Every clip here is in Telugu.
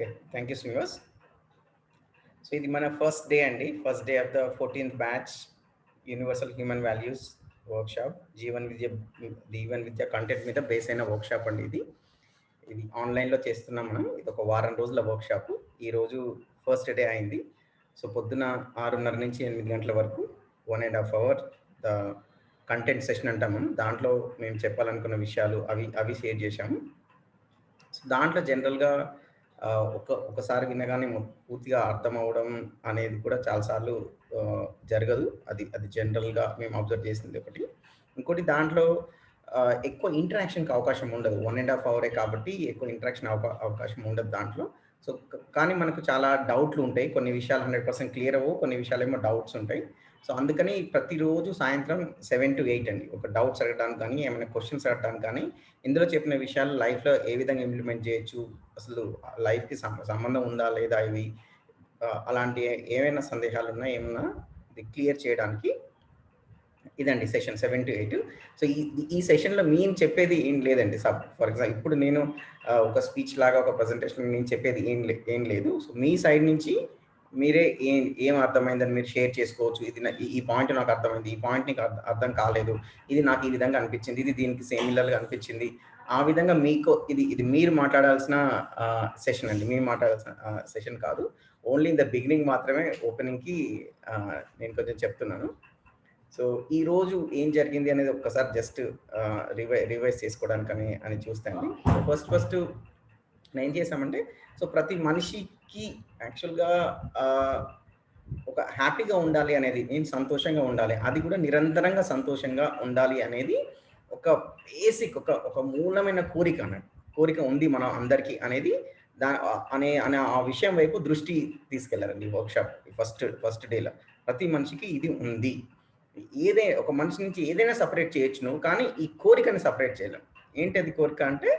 Okay. Thank you Srinivas. So ఇది మన ఫస్ట్ డే అండి. First day of the 14th batch universal human values workshop. Jeevan Vidya content మీద బేస్ అయిన వర్క్‌షాప్ అండి ఇది. ఇది ఆన్‌లైన్‌లో చేస్తున్నాం మనం. ఇదొక వారం రోజుల వర్క్‌షాపు. ఈరోజు ఫస్ట్ డే అయింది. సో పొద్దున 6:30 నుంచి 8 గంటల వరకు 1 ½ అవర్ ద కంటెంట్ సెషన్ అంటాం మనం. దాంట్లో మేము చెప్పాలనుకున్న విషయాలు అవి షేర్ చేశాము. సో దాంట్లో జనరల్‌గా ఒకసారి వినగానే పూర్తిగా అర్థమవ్వడం అనేది కూడా చాలా సార్లు జరగదు. అది జనరల్‌గా మేము అబ్జర్వ్ చేసింది ఒకటి. ఇంకోటి దాంట్లో ఎక్కువ ఇంటరాక్షన్‌కి అవకాశం ఉండదు. 1 ½ అవరే కాబట్టి ఎక్కువ ఇంటరాక్షన్ అవకాశం ఉండదు దాంట్లో. సో, కానీ మనకు చాలా డౌట్‌లు ఉంటాయి. కొన్ని విషయాలు 100% క్లియర్ అవ్వవు. కొన్ని విషయాలేమో డౌట్స్ ఉంటాయి. సో, అందుకని ప్రతిరోజు సాయంత్రం 7-8 అండి. ఒక డౌట్స్ అడగడానికి గానీ, ఏమైనా క్వెషన్స్ అడగడానికి గానీ, ఇందులో చెప్పిన విషయాలు లైఫ్‌లో ఏ విధంగా ఇంప్లిమెంట్ చేయొచ్చు? అసలు లైఫ్‌కి సంబంధం ఉందా? లేదా? ఇవి అలాంటి ఏవైనా సందేహాలున్నా ఏమన్నా ఇది క్లియర్ చేయడానికి ఇదండి సెషన్ 7-8. సో, ఈ సెషన్‌లో మేము చెప్పేది ఏం లేదండి. ఫర్ ఎగ్జాంపుల్ ఇప్పుడు నేను ఒక స్పీచ్ లాగా ఒక ప్రెజెంటేషన్ నేను చెప్పేది ఏం లేదు. సో, మీ సైడ్ నుంచి మీరే ఏం అర్థమైందని మీరు షేర్ చేసుకోవచ్చు. ఇది ఈ పాయింట్ నాకు అర్థమైంది. ఈ పాయింట్ నీకు అర్థం కాలేదు. ఇది నాకు ఈ విధంగా అనిపించింది. ఇది దీనికి సిమిలర్‌గా అనిపించింది. ఆ విధంగా మీకు ఇది మీరు మాట్లాడాల్సిన సెషన్ అండి. మీరు మాట్లాడాల్సిన సెషన్ కాదు. ఓన్లీ ఇన్ ద బిగినింగ్ మాత్రమే ఓపెనింగ్‌కి నేను కొంచెం చెప్తున్నాను. సో, ఈరోజు ఏం జరిగింది అనేది ఒక్కసారి జస్ట్ రివైజ్ చేసుకోవడానికని చూస్తే అండి. ఫస్ట్ ఏం చేశామంటే, సో ప్రతి మనిషికి యాక్చువల్‌గా ఒక హ్యాపీగా ఉండాలి అనేది, నేను సంతోషంగా ఉండాలి. అది కూడా నిరంతరంగా సంతోషంగా ఉండాలి అనేది ఒక బేసిక్ ఒక మూలమైన కోరిక అన్నట్టు. కోరిక ఉంది మన అందరికీ అనేది అనే ఆ విషయం వైపు దృష్టి తీసుకెళ్లారండి ఈ వర్క్‌షాప్ ఫస్ట్ డేలో. ప్రతి మనిషికి ఇది ఉంది. ఒక మనిషి నుంచి ఏదైనా సెపరేట్ చేయొచ్చు నువ్వు. కానీ ఈ కోరికని సెపరేట్ చేయలేం. ఏంటది కోరిక అంటే,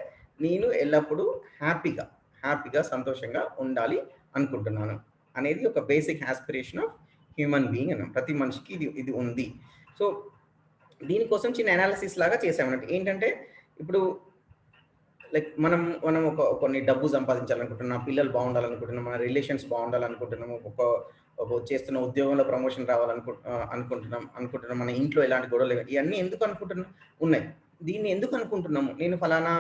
నేను ఎల్లప్పుడూ హ్యాపీగా, సంతోషంగా ఉండాలి అనుకుంటున్నాను అనేది ఒక basic aspiration of human being అన్నాం. ప్రతి మనిషికి ఇది ఉంది. సో, దీనికోసం చిన్న అనాలిసిస్ లాగా చేసామన్నట్టు. ఏంటంటే, ఇప్పుడు లైక్ మనం కొన్ని డబ్బు సంపాదించాలనుకుంటున్నాం, పిల్లలు బాగుండాలనుకుంటున్నాం, మన రిలేషన్స్ బాగుండాలనుకుంటున్నాము, ఒక చేస్తున్న ఉద్యోగంలో ప్రమోషన్ అనుకుంటున్నాం, మన ఇంట్లో ఎలాంటి గొడవలు లేవు. ఇవన్నీ ఎందుకు అనుకుంటున్నాం ఉన్నాయి. దీన్ని ఎందుకు అనుకుంటున్నాము? నేను ఫలానా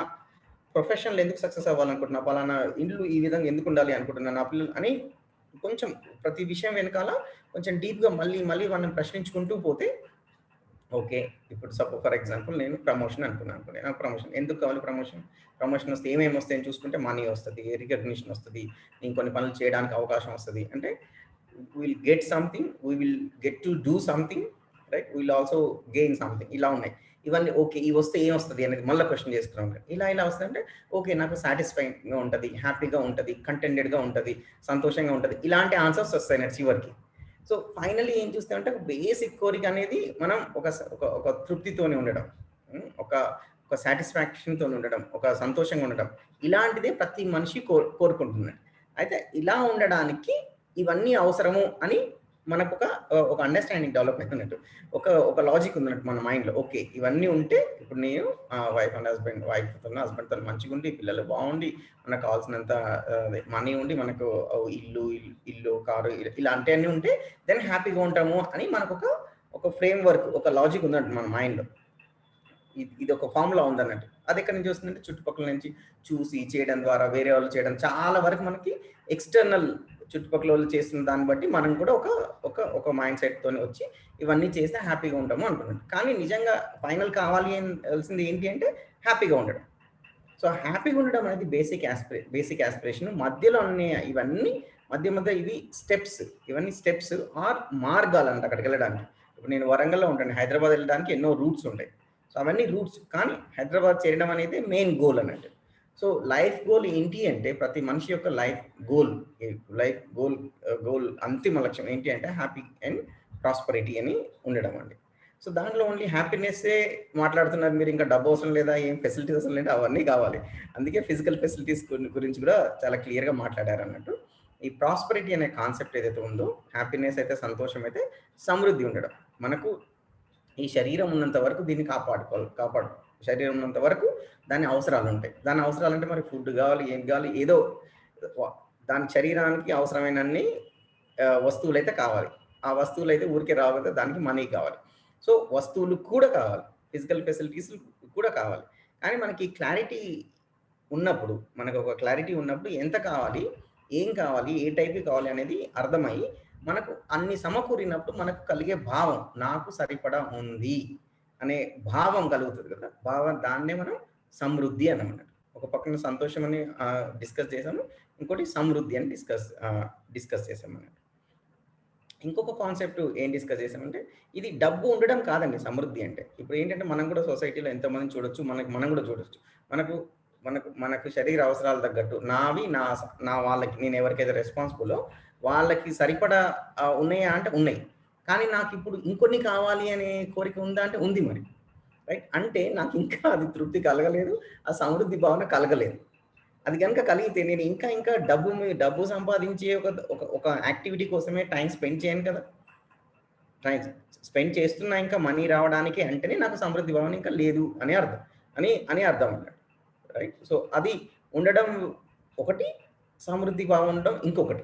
ప్రొఫెషన్‌లో ఎందుకు సక్సెస్ అవ్వాలనుకుంటున్నా, ఫలానా ఇల్లు ఈ విధంగా ఎందుకు ఉండాలి అనుకుంటున్నా, నా పిల్లలు అని కొంచెం ప్రతి విషయం వెనకాల కొంచెం డీప్‌గా మళ్ళీ మనం ప్రశ్నించుకుంటూ పోతే ఓకే. ఇప్పుడు ఫర్ ఎగ్జాంపుల్ నేను ప్రమోషన్ అనుకున్నాను. నాకు ప్రమోషన్ ఎందుకు కావాలి ప్రమోషన్? ప్రమోషన్ వస్తే ఏమేమి వస్తాయని చూసుకుంటే మనీ వస్తది, రికగ్నిషన్ వస్తది, నేను కొన్ని పనులు చేయడానికి అవకాశం వస్తది. అంటే will get something, we will get to do something, right? Will also gain something. ఇలా ఉన్నాయి. ఇవన్నీ ఓకే. ఇవి వస్తే ఏమొస్తది అనేది మళ్ళీ క్వెషన్ చేసుకున్నాం. ఇలా వస్తాయంటే ఓకే. నాకు సాటిస్ఫైయింగ్‌గా ఉంటది, హ్యాపీగా ఉంటది, కంటెంటెడ్‌గా ఉంటది, సంతోషంగా ఉంటది. ఇలాంటి ఆన్సర్స్ వస్తాయి నాకు చివరికి. సో ఫైనల్లీ ఏం చూస్తామంటే బేసిక్ కోరిక అనేది మనం ఒక తృప్తితోనే ఉండడం. ఒక సాటిస్ఫాక్షన్‌తోని ఉండడం, ఒక సంతోషంగా ఉండడం. ఇలాంటిదే ప్రతి మనిషి కోరుకుంటున్నాడు. అయితే ఇలా ఉండడానికి ఇవన్నీ అవసరము అని ఒక అండర్‌స్టాండింగ్ డెవలప్ అయితున్నట్టు. ఒక లాజిక్ ఉందన్నట్టు మన మైండ్‌లో. ఓకే. ఇవన్నీ ఉంటే ఇప్పుడు నేను హస్బెండ్‌తోని మంచిగుండి, పిల్లలు బాగుండి, మనకు కావాల్సినంత మనీ ఉండి, మనకు ఇల్లు, కారు ఇలాంటియన్నీ ఉంటే దెన్ హ్యాపీగా ఉంటాము అని ఒక ఫ్రేమ్ వర్క్, ఒక లాజిక్ ఉందన్నట్టు మన మైండ్‌లో. ఇది ఒక ఫార్ములా ఉందన్నట్టు. అది ఎక్కడి నుంచి వస్తుందంటే చుట్టుపక్కల నుంచి చూసి చేయడం ద్వారా, వేరే వాళ్ళు చేయడం చాలా వరకు మనకి ఎక్స్‌టర్నల్ చుట్టుపక్కల వాళ్ళు చేస్తున్న దాన్ని బట్టి మనం కూడా ఒక మైండ్ సెట్‌తోని వచ్చి ఇవన్నీ చేస్తే హ్యాపీగా ఉంటాము అనుకున్నాం. కానీ నిజంగా ఫైనల్ కావాల్సింది ఏంటి అంటే హ్యాపీగా ఉండడం. సో, హ్యాపీగా ఉండడం అనేది బేసిక్ యాస్పిరేషన్. మధ్యలో ఇవన్నీ మధ్య ఇవి స్టెప్స్. ఇవన్నీ స్టెప్స్ ఆర్ మార్గాలంట అక్కడికెళ్ళడానికి. ఇప్పుడు నేను వరంగల్‌లో ఉంటాను. హైదరాబాద్ వెళ్ళడానికి ఎన్నో రూట్స్ ఉంటాయి. సో, అవన్నీ రూట్స్. కానీ హైదరాబాద్ చేరడం అనేది మెయిన్ గోల్ అన్నట్టు. సో, లైఫ్ గోల్ ఏంటి అంటే ప్రతి మనిషి యొక్క గోల్ గోల్ అంతిమ లక్ష్యం ఏంటి అంటే హ్యాపీ అండ్ ప్రాస్పరిటీ అని ఉండడం అండి. సో, దాంట్లో ఓన్లీ హ్యాపీనెస్సే మాట్లాడుతున్నారు మీరు. ఇంకా డబ్బు అవసరం లేదా? ఏం ఫెసిలిటీస్ అవసరం లేదా? అవన్నీ కావాలి. అందుకే ఫిజికల్ ఫెసిలిటీస్ గురించి కూడా చాలా క్లియర్‌గా మాట్లాడారన్నట్టు. ఈ ప్రాస్పరిటీ అనే కాన్సెప్ట్ ఏదైతే ఉందో, హ్యాపీనెస్ అయితే, సంతోషం అయితే, సమృద్ధి ఉండడం. మనకు ఈ శరీరం ఉన్నంత వరకు దీన్ని శరీరం ఉన్నంత వరకు దాని అవసరాలుంటాయి. దాని అవసరాలంటే మరి ఫుడ్ కావాలి, ఏం కావాలి, ఏదో దాని శరీరానికి అవసరమైనన్ని వస్తువులైతే కావాలి. ఆ వస్తువులైతే ఊరికే రావు కదా! దానికి మనీ కావాలి. సో, వస్తువులు కూడా కావాలి. ఫిజికల్ ఫెసిలిటీస్ కూడా కావాలి. కానీ మనకి క్లారిటీ ఉన్నప్పుడు, మనకొక క్లారిటీ ఉన్నప్పుడు ఎంత కావాలి? ఏం కావాలి? ఏ టైప్‌వి కావాలి? అనేది అర్థమై, మనకు అన్ని సమకూరినప్పుడు మనకు కలిగే భావం, నాకు సరిపడా ఉంది అనే భావం కలుగుతది కదా! దాన్నే మనం సమృద్ధి అన్నామన్నట్టు. ఒక పక్కన సంతోషం అని డిస్కస్ చేసాము. ఇంకోటి సమృద్ధి అని డిస్కస్ చేసామన్నట్టు. ఇంకొక కాన్సెప్ట్ ఏం డిస్కస్ చేసామంటే, ఇది డబ్బు ఉండడం కాదండి సమృద్ధి అంటే. ఇప్పుడు ఏంటంటే మనం కూడా సొసైటీలో ఎంతోమందిని చూడొచ్చు. మనం కూడా చూడొచ్చు. మనకు మనకు శరీర అవసరాలు తగ్గట్టు నావి నా వాళ్ళకి నేను ఎవరికైతే రెస్పాన్సిబులో వాళ్ళకి సరిపడా ఉన్నాయా అంటే ఉన్నాయి. కానీ నాకిప్పుడు ఇంకొన్ని కావాలి అనే కోరిక ఉందా అంటే ఉంది మరి. రైట్? అంటే నాకు ఇంకా అది తృప్తి కలగలేదు. ఆ సమృద్ధి భావన కలగలేదు. అది గనుక కలిగితే నేను ఇంకా డబ్బు సంపాదించే ఒక యాక్టివిటీ కోసమే టైం స్పెండ్ చేయను కదా! టైం స్పెండ్ చేస్తున్నా ఇంకా మనీ రావడానికి అంటేనే నాకు సమృద్ధి భావన ఇంకా లేదు అని అర్థం. అని అర్థం అన్నట్టు. రైట్? సో, అది ఉండడం ఒకటి, సమృద్ధి భావం ఉండడం ఇంకొకటి.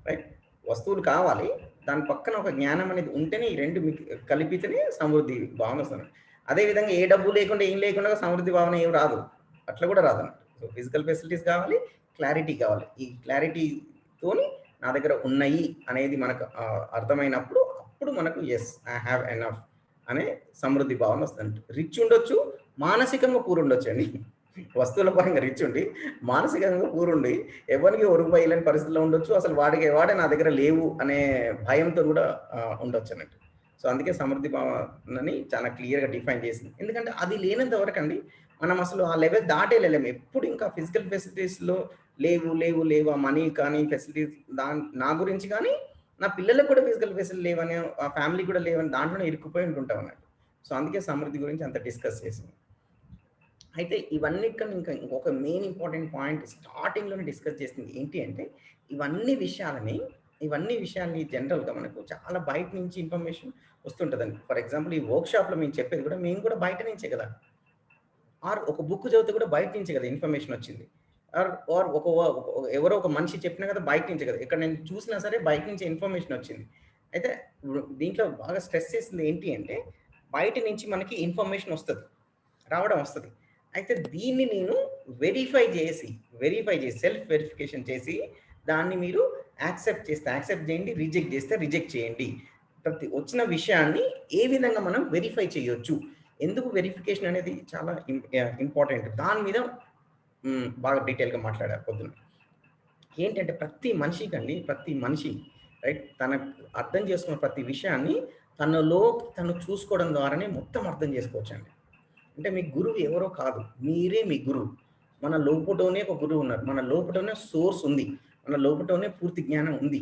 రైట్? వస్తువులు కావాలి. దాని పక్కన ఒక జ్ఞానం అనేది ఉంటేనే ఈ 2 మీకు కలిపితేనే సమృద్ధి భావన వస్తుంది. అదే విధంగా ఏ డబ్బు లేకుండా, ఏం లేకుండా సమృద్ధి భావన ఏం రాదు. అట్లా కూడా రాదన్నమాట. సో, ఫిజికల్ ఫెసిలిటీస్ కావాలి, క్లారిటీ కావాలి. ఈ క్లారిటీతోని నా దగ్గర ఉన్నాయి అనేది మనకు అర్థమైనప్పుడు అప్పుడు మనకు యెస్ ఐ హావ్ ఎనఫ్ అనే సమృద్ధి భావన వస్తుంది. రిచ్ ఉండొచ్చు, మానసికంగా పూర్ ఉండొచ్చండి. వస్తువుల పరంగా రిచ్ ఉండి, మానసికంగా పూర్ ఉండి, ఎవరికీ ఒరుగు ఇలాంటి పరిస్థితిలో ఉండొచ్చు. అసలు వాడే నా దగ్గర లేవు అనే భయంతో కూడా ఉండొచ్చన్నట్టు. సో, అందుకే సమృద్ధి భావనని చాలా క్లియర్‌గా డిఫైన్ చేసింది. ఎందుకంటే అది లేనంత వరకండి మనం అసలు ఆ లెవెల్ దాటేళ్ళలేము. ఎప్పుడు ఇంకా ఫిజికల్ ఫెసిలిటీస్‌లో లేవు ఆ మనీ కానీ, ఫెసిలిటీస్ నా గురించి కానీ, నా పిల్లలకు కూడా ఫిజికల్ ఫెసిలిటీ లేవని, ఆ ఫ్యామిలీకి కూడా లేవని దాంట్లోనే ఇరుక్కుపోయి ఉంటుంటాం అన్నట్టు. సో, అందుకే సమృద్ధి గురించి అంత డిస్కస్ చేసింది. అయితే ఇవన్నిటికన్నా ఇంకా ఇంకొక మెయిన్ ఇంపార్టెంట్ పాయింట్ స్టార్టింగ్‌లోనే డిస్కస్ చేసింది ఏంటి అంటే, ఇవన్నీ విషయాల్ని జనరల్‌గా మనకు చాలా బయట నుంచి ఇన్ఫర్మేషన్ వస్తుంటదండి. ఫర్ ఎగ్జాంపుల్ ఈ వర్క్‌షాప్‌లో మేము చెప్పేది కూడా మేము కూడా బయట నుంచే కదా! ఒక బుక్ చదివితే కూడా బయట నుంచే కదా ఇన్ఫర్మేషన్ వచ్చింది. ఆర్ ఆర్ ఎవరో ఒక మనిషి చెప్పినా కదా బయట నుంచే కదా! ఇక్కడ నేను చూసినా సరే బయట నుంచే ఇన్ఫర్మేషన్ వచ్చింది. అయితే ఇప్పుడు దీంట్లో బాగా స్ట్రెస్ చేసింది ఏంటి అంటే, బయట నుంచి మనకి ఇన్ఫర్మేషన్ రావడం వస్తది. అయితే దీన్ని నేను వెరిఫై చేసి సెల్ఫ్ వెరిఫికేషన్ చేసి దాన్ని మీరు యాక్సెప్ట్ చేయండి. రిజెక్ట్ చేస్తే రిజెక్ట్ చేయండి. ప్రతి వచ్చిన విషయాన్ని ఏ విధంగా మనం వెరిఫై చేయొచ్చు. ఎందుకు వెరిఫికేషన్ అనేది చాలా ఇంపార్టెంట్. దాని మీద బాగా డీటెయిల్‌గా మాట్లాడారు పొద్దున. ఏంటంటే ప్రతి మనిషి రైట్ తనకు అర్థం చేసుకున్న ప్రతి విషయాన్ని తను చూసుకోవడం ద్వారానే మొత్తం అర్థం చేసుకోవచ్చండి. అంటే మీ గురువు ఎవరో కాదు. మీరే మీ గురువు. మన లోపటనే ఒక గురువు ఉన్నారు. మన లోపటనే సోర్స్ ఉంది. మన లోపటనే పూర్తి జ్ఞానం ఉంది.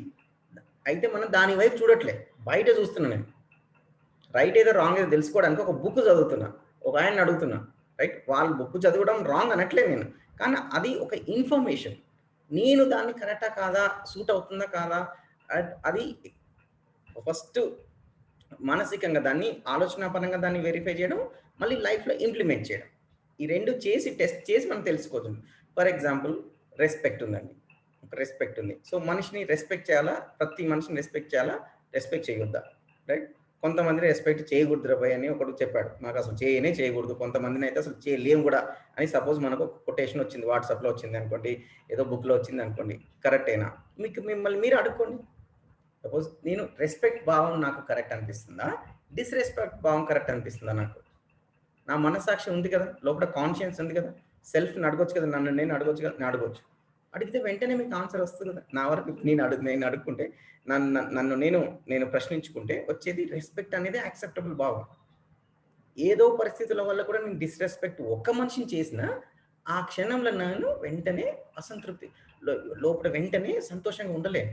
అయితే మనం దాని వైపు చూడట్లే. బయట చూస్తున్నా నేను. రైట్ ఏదో రాంగ్ ఏదో తెలుసుకోవడానికి ఒక బుక్ చదువుతున్నా. ఒక ఆయన్ని అడుగుతున్నా. రైట్? వాళ్ళు బుక్ చదవడం రాంగ్ అనట్లేదు నేను. కానీ అది ఒక ఇన్ఫర్మేషన్. నేను దాన్ని కరెక్టా కాదా? సూట్ అవుతుందా కాదా? అది ఫస్ట్ మానసికంగా దాన్ని ఆలోచనాపరంగా దాన్ని వెరిఫై చేయడం, మళ్ళీ లైఫ్‌లో ఇంప్లిమెంట్ చేయడం. ఈ 2 చేసి టెస్ట్ చేసి మనం తెలుసుకోవచ్చు. ఫర్ ఎగ్జాంపుల్ రెస్పెక్ట్ ఉందండి. ఒక రెస్పెక్ట్ ఉంది. సో, మనిషిని రెస్పెక్ట్ చేయాలా? ప్రతి మనిషిని రెస్పెక్ట్ చేయాలా? రెస్పెక్ట్ చేయొద్దా? రైట్? కొంతమందిని రెస్పెక్ట్ చేయకూడదురా భయ్ అని ఒకడు చెప్పాడు. నాకసలు చేయకూడదు. కొంతమందినైతే అసలు చేయలేము గూడా అని సపోజ్ మనకు కొటేషన్ వచ్చింది. వాట్సాప్‌లో వచ్చిందనుకోండి. ఏదో బుక్‌లో వచ్చిందనుకోండి. కరెక్టేనా? మిమ్మల్ని మీరు అడుక్కోండి. సపోజ్ నేను రెస్పెక్ట్ భావం నాకు కరెక్ట్ అనిపిస్తుందా? డిస్‌రెస్పెక్ట్ భావం కరెక్ట్ అనిపిస్తుందా నాకు? నా మనస్సాక్షి ఉంది కదా! లోపల కాన్షియన్స్ ఉంది కదా! సెల్ఫ్‌ని అడగొచ్చు కదా! నన్ను నేను అడగొచ్చు కదా! నేను అడగొచ్చు. అడిగితే వెంటనే మీకు ఆన్సర్ వస్తది కదా! నా వరకు నేను అడుక్కుంటే నన్ను నేను ప్రశ్నించుకుంటే వచ్చేది రెస్పెక్ట్ అనేది యాక్సెప్టబుల్ భావం. ఏదో పరిస్థితుల వల్ల కూడా నేను డిస్‌రెస్పెక్ట్ ఒక్క మనిషిని చేసినా, ఆ క్షణంలో నేను వెంటనే అసంతృప్తి లోపల వెంటనే సంతోషంగా ఉండలేను.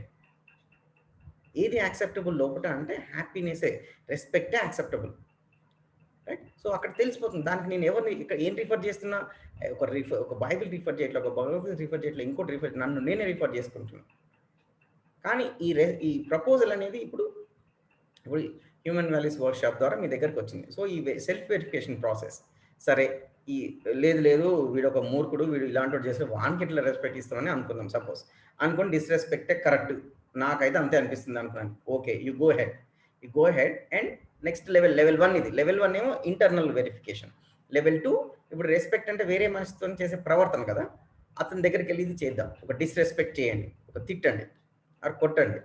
ఏది యాక్సెప్టబుల్ లోపట అంటే హ్యాపీనెసే. రెస్పెక్టే యాక్సెప్టబుల్. రైట్? సో, అక్కడ తెలిసిపోతుంది. దానికి నేను ఎవరిని ఇక్కడ ఏం రిఫర్ చేస్తున్నా, ఒక బైబిల్ రిఫర్ చేయట్లే, ఒక భగవద్గీత రిఫర్ చేయట్లే, ఇంకోటి నన్ను నేనే రిఫర్ చేసుకుంటున్నా. కానీ ఈ ప్రపోజల్ అనేది ఇప్పుడు హ్యూమన్ వాల్యూస్ వర్క్‌షాప్ ద్వారా మీ దగ్గరికొచ్చింది. సో, ఈ సెల్ఫ్ వెరిఫికేషన్ ప్రాసెస్. సరే, ఈ లేదు లేదు వీడు ఒక మూర్ఖుడు, వీడు ఇలాంటి చేస్తే వానికి ఎట్లా రెస్పెక్ట్ ఇస్తామని అనుకుందాం. సపోజ్ అనుకోండి, డిస్రెస్పెక్టే కరెక్ట్, నాకైతే అంతే అనిపిస్తుంది అనుకున్నాను. Okay, you go head and next level 1 ఇది. లెవెల్ 1 ఏమో ఇంటర్నల్ వెరిఫికేషన్. లెవెల్ 2 ఇప్పుడు రెస్పెక్ట్ అంటే వేరే మనిషితో చేసే ప్రవర్తన కదా, అతని దగ్గరికి వెళ్ళి ఇది చేద్దాం. ఒక డిస్రెస్పెక్ట్ చేయండి, ఒక తిట్టండి, అది కొట్టండి,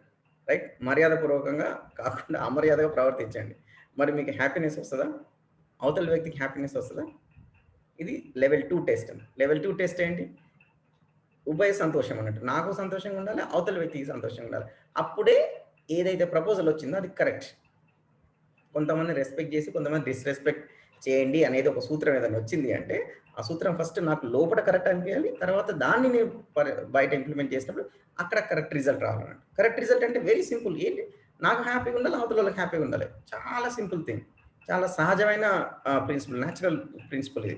రైట్? మర్యాదపూర్వకంగా కాకుండా అమర్యాదగా ప్రవర్తించండి. మరి మీకు హ్యాపీనెస్ వస్తుందా? అవతల వ్యక్తికి హ్యాపీనెస్ వస్తుందా? ఇది లెవెల్ 2 టెస్ట్. లెవెల్ 2 టెస్ట్ ఏంటి? ఉభయ సంతోషం అన్నట్టు. నాకు సంతోషంగా ఉండాలి, అవతల వ్యక్తికి సంతోషంగా ఉండాలి. అప్పుడే ఏదైతే ప్రపోజల్ వచ్చిందో అది కరెక్ట్. కొంతమంది రెస్పెక్ట్ చేసి కొంతమంది డిస్రెస్పెక్ట్ చేయండి అనేది ఒక సూత్రం ఏదైనా వచ్చింది అంటే, ఆ సూత్రం ఫస్ట్ నాకు లోపల కరెక్ట్ అనిపించాలి, తర్వాత దాన్ని నేను బయట ఇంప్లిమెంట్ చేసినప్పుడు అక్కడ కరెక్ట్ రిజల్ట్ రావాలన్నట్టు. కరెక్ట్ రిజల్ట్ అంటే వెరీ సింపుల్. ఏంటి? నాకు హ్యాపీగా ఉండాలి, అవతల వాళ్ళకి హ్యాపీగా ఉండాలి. చాలా సింపుల్ థింగ్, చాలా సహజమైన ప్రిన్సిపల్, న్యాచురల్ ప్రిన్సిపల్ ఇది,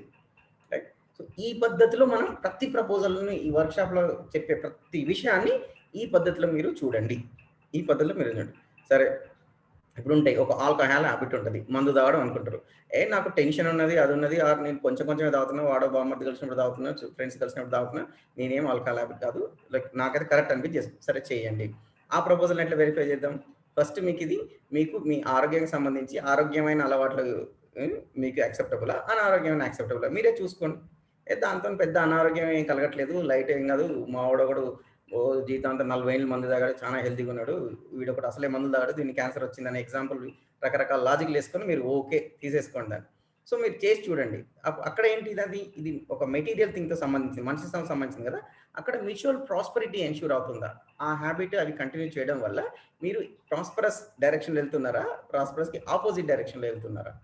రైట్? సో ఈ పద్ధతిలో మనం ప్రతి ప్రపోజల్ని, ఈ వర్క్షాప్లో చెప్పే ప్రతి విషయాన్ని ఈ పద్ధతిలో మీరు చూడండి. ఈ పద్ధతిలో మీరు చూడండి. సరే, ఇప్పుడు ఉంటాయి, ఒక ఆల్కహాల్ హ్యాబిట్ ఉంటుంది, మందు తాగడం అనుకుంటారు. నాకు టెన్షన్ ఉన్నది, అది ఉన్నది, నేను కొంచెం కొంచెమే తాగుతున్నా, వాడో బామ్మర్ది కలిసినప్పుడు తాగుతున్నా, ఫ్రెండ్స్ కలిసినప్పుడు తాగుతున్నా, నేనేం ఆల్కహాల్ హ్యాబిట్ కాదు, లైక్ నాకైతే కరెక్ట్ అనిపించేసి సరే చేయండి. ఆ ప్రపోజల్ ఎట్లా వెరిఫై చేద్దాం? ఫస్ట్ మీకు మీ ఆరోగ్యానికి సంబంధించి ఆరోగ్యమైన అలవాట్లు మీకు యాక్సెప్టబులా, అనారోగ్యమైన యాక్సెప్టబులా మీరే చూసుకోండి. దాంతో పెద్ద అనారోగ్యం ఏం కలగట్లేదు, లైట్ ఏం కాదు, మా వాడొకడు జీవితాంతం 40 ఏళ్ళు మందు తాగాడు, చాలా హెల్తీగా ఉన్నాడు, వీడొకటి అసలే మందు తాగాడు, దీన్ని క్యాన్సర్ వచ్చిందనే ఎగ్జాంపుల్ రకరకాల లాజిక్లు వేసుకొని మీరు ఓకే తీసేసుకోండి దాన్ని. సో మీరు చేసి చూడండి. అక్కడ ఏంటి, ఇది ఒక మెటీరియల్ థింగ్తో సంబంధించింది, మనిషికి సంబంధించింది కదా. అక్కడ మ్యూచువల్ ప్రాస్పరిటీ ఎన్ష్యూర్ అవుతుందా? ఆ హ్యాబిట్ అవి కంటిన్యూ చేయడం వల్ల మీరు ప్రాస్పరస్ డైరెక్షన్లో వెళ్తున్నారా, ప్రాస్పరస్కి ఆపోజిట్ డైరెక్షన్లో వెళ్తున్నారా?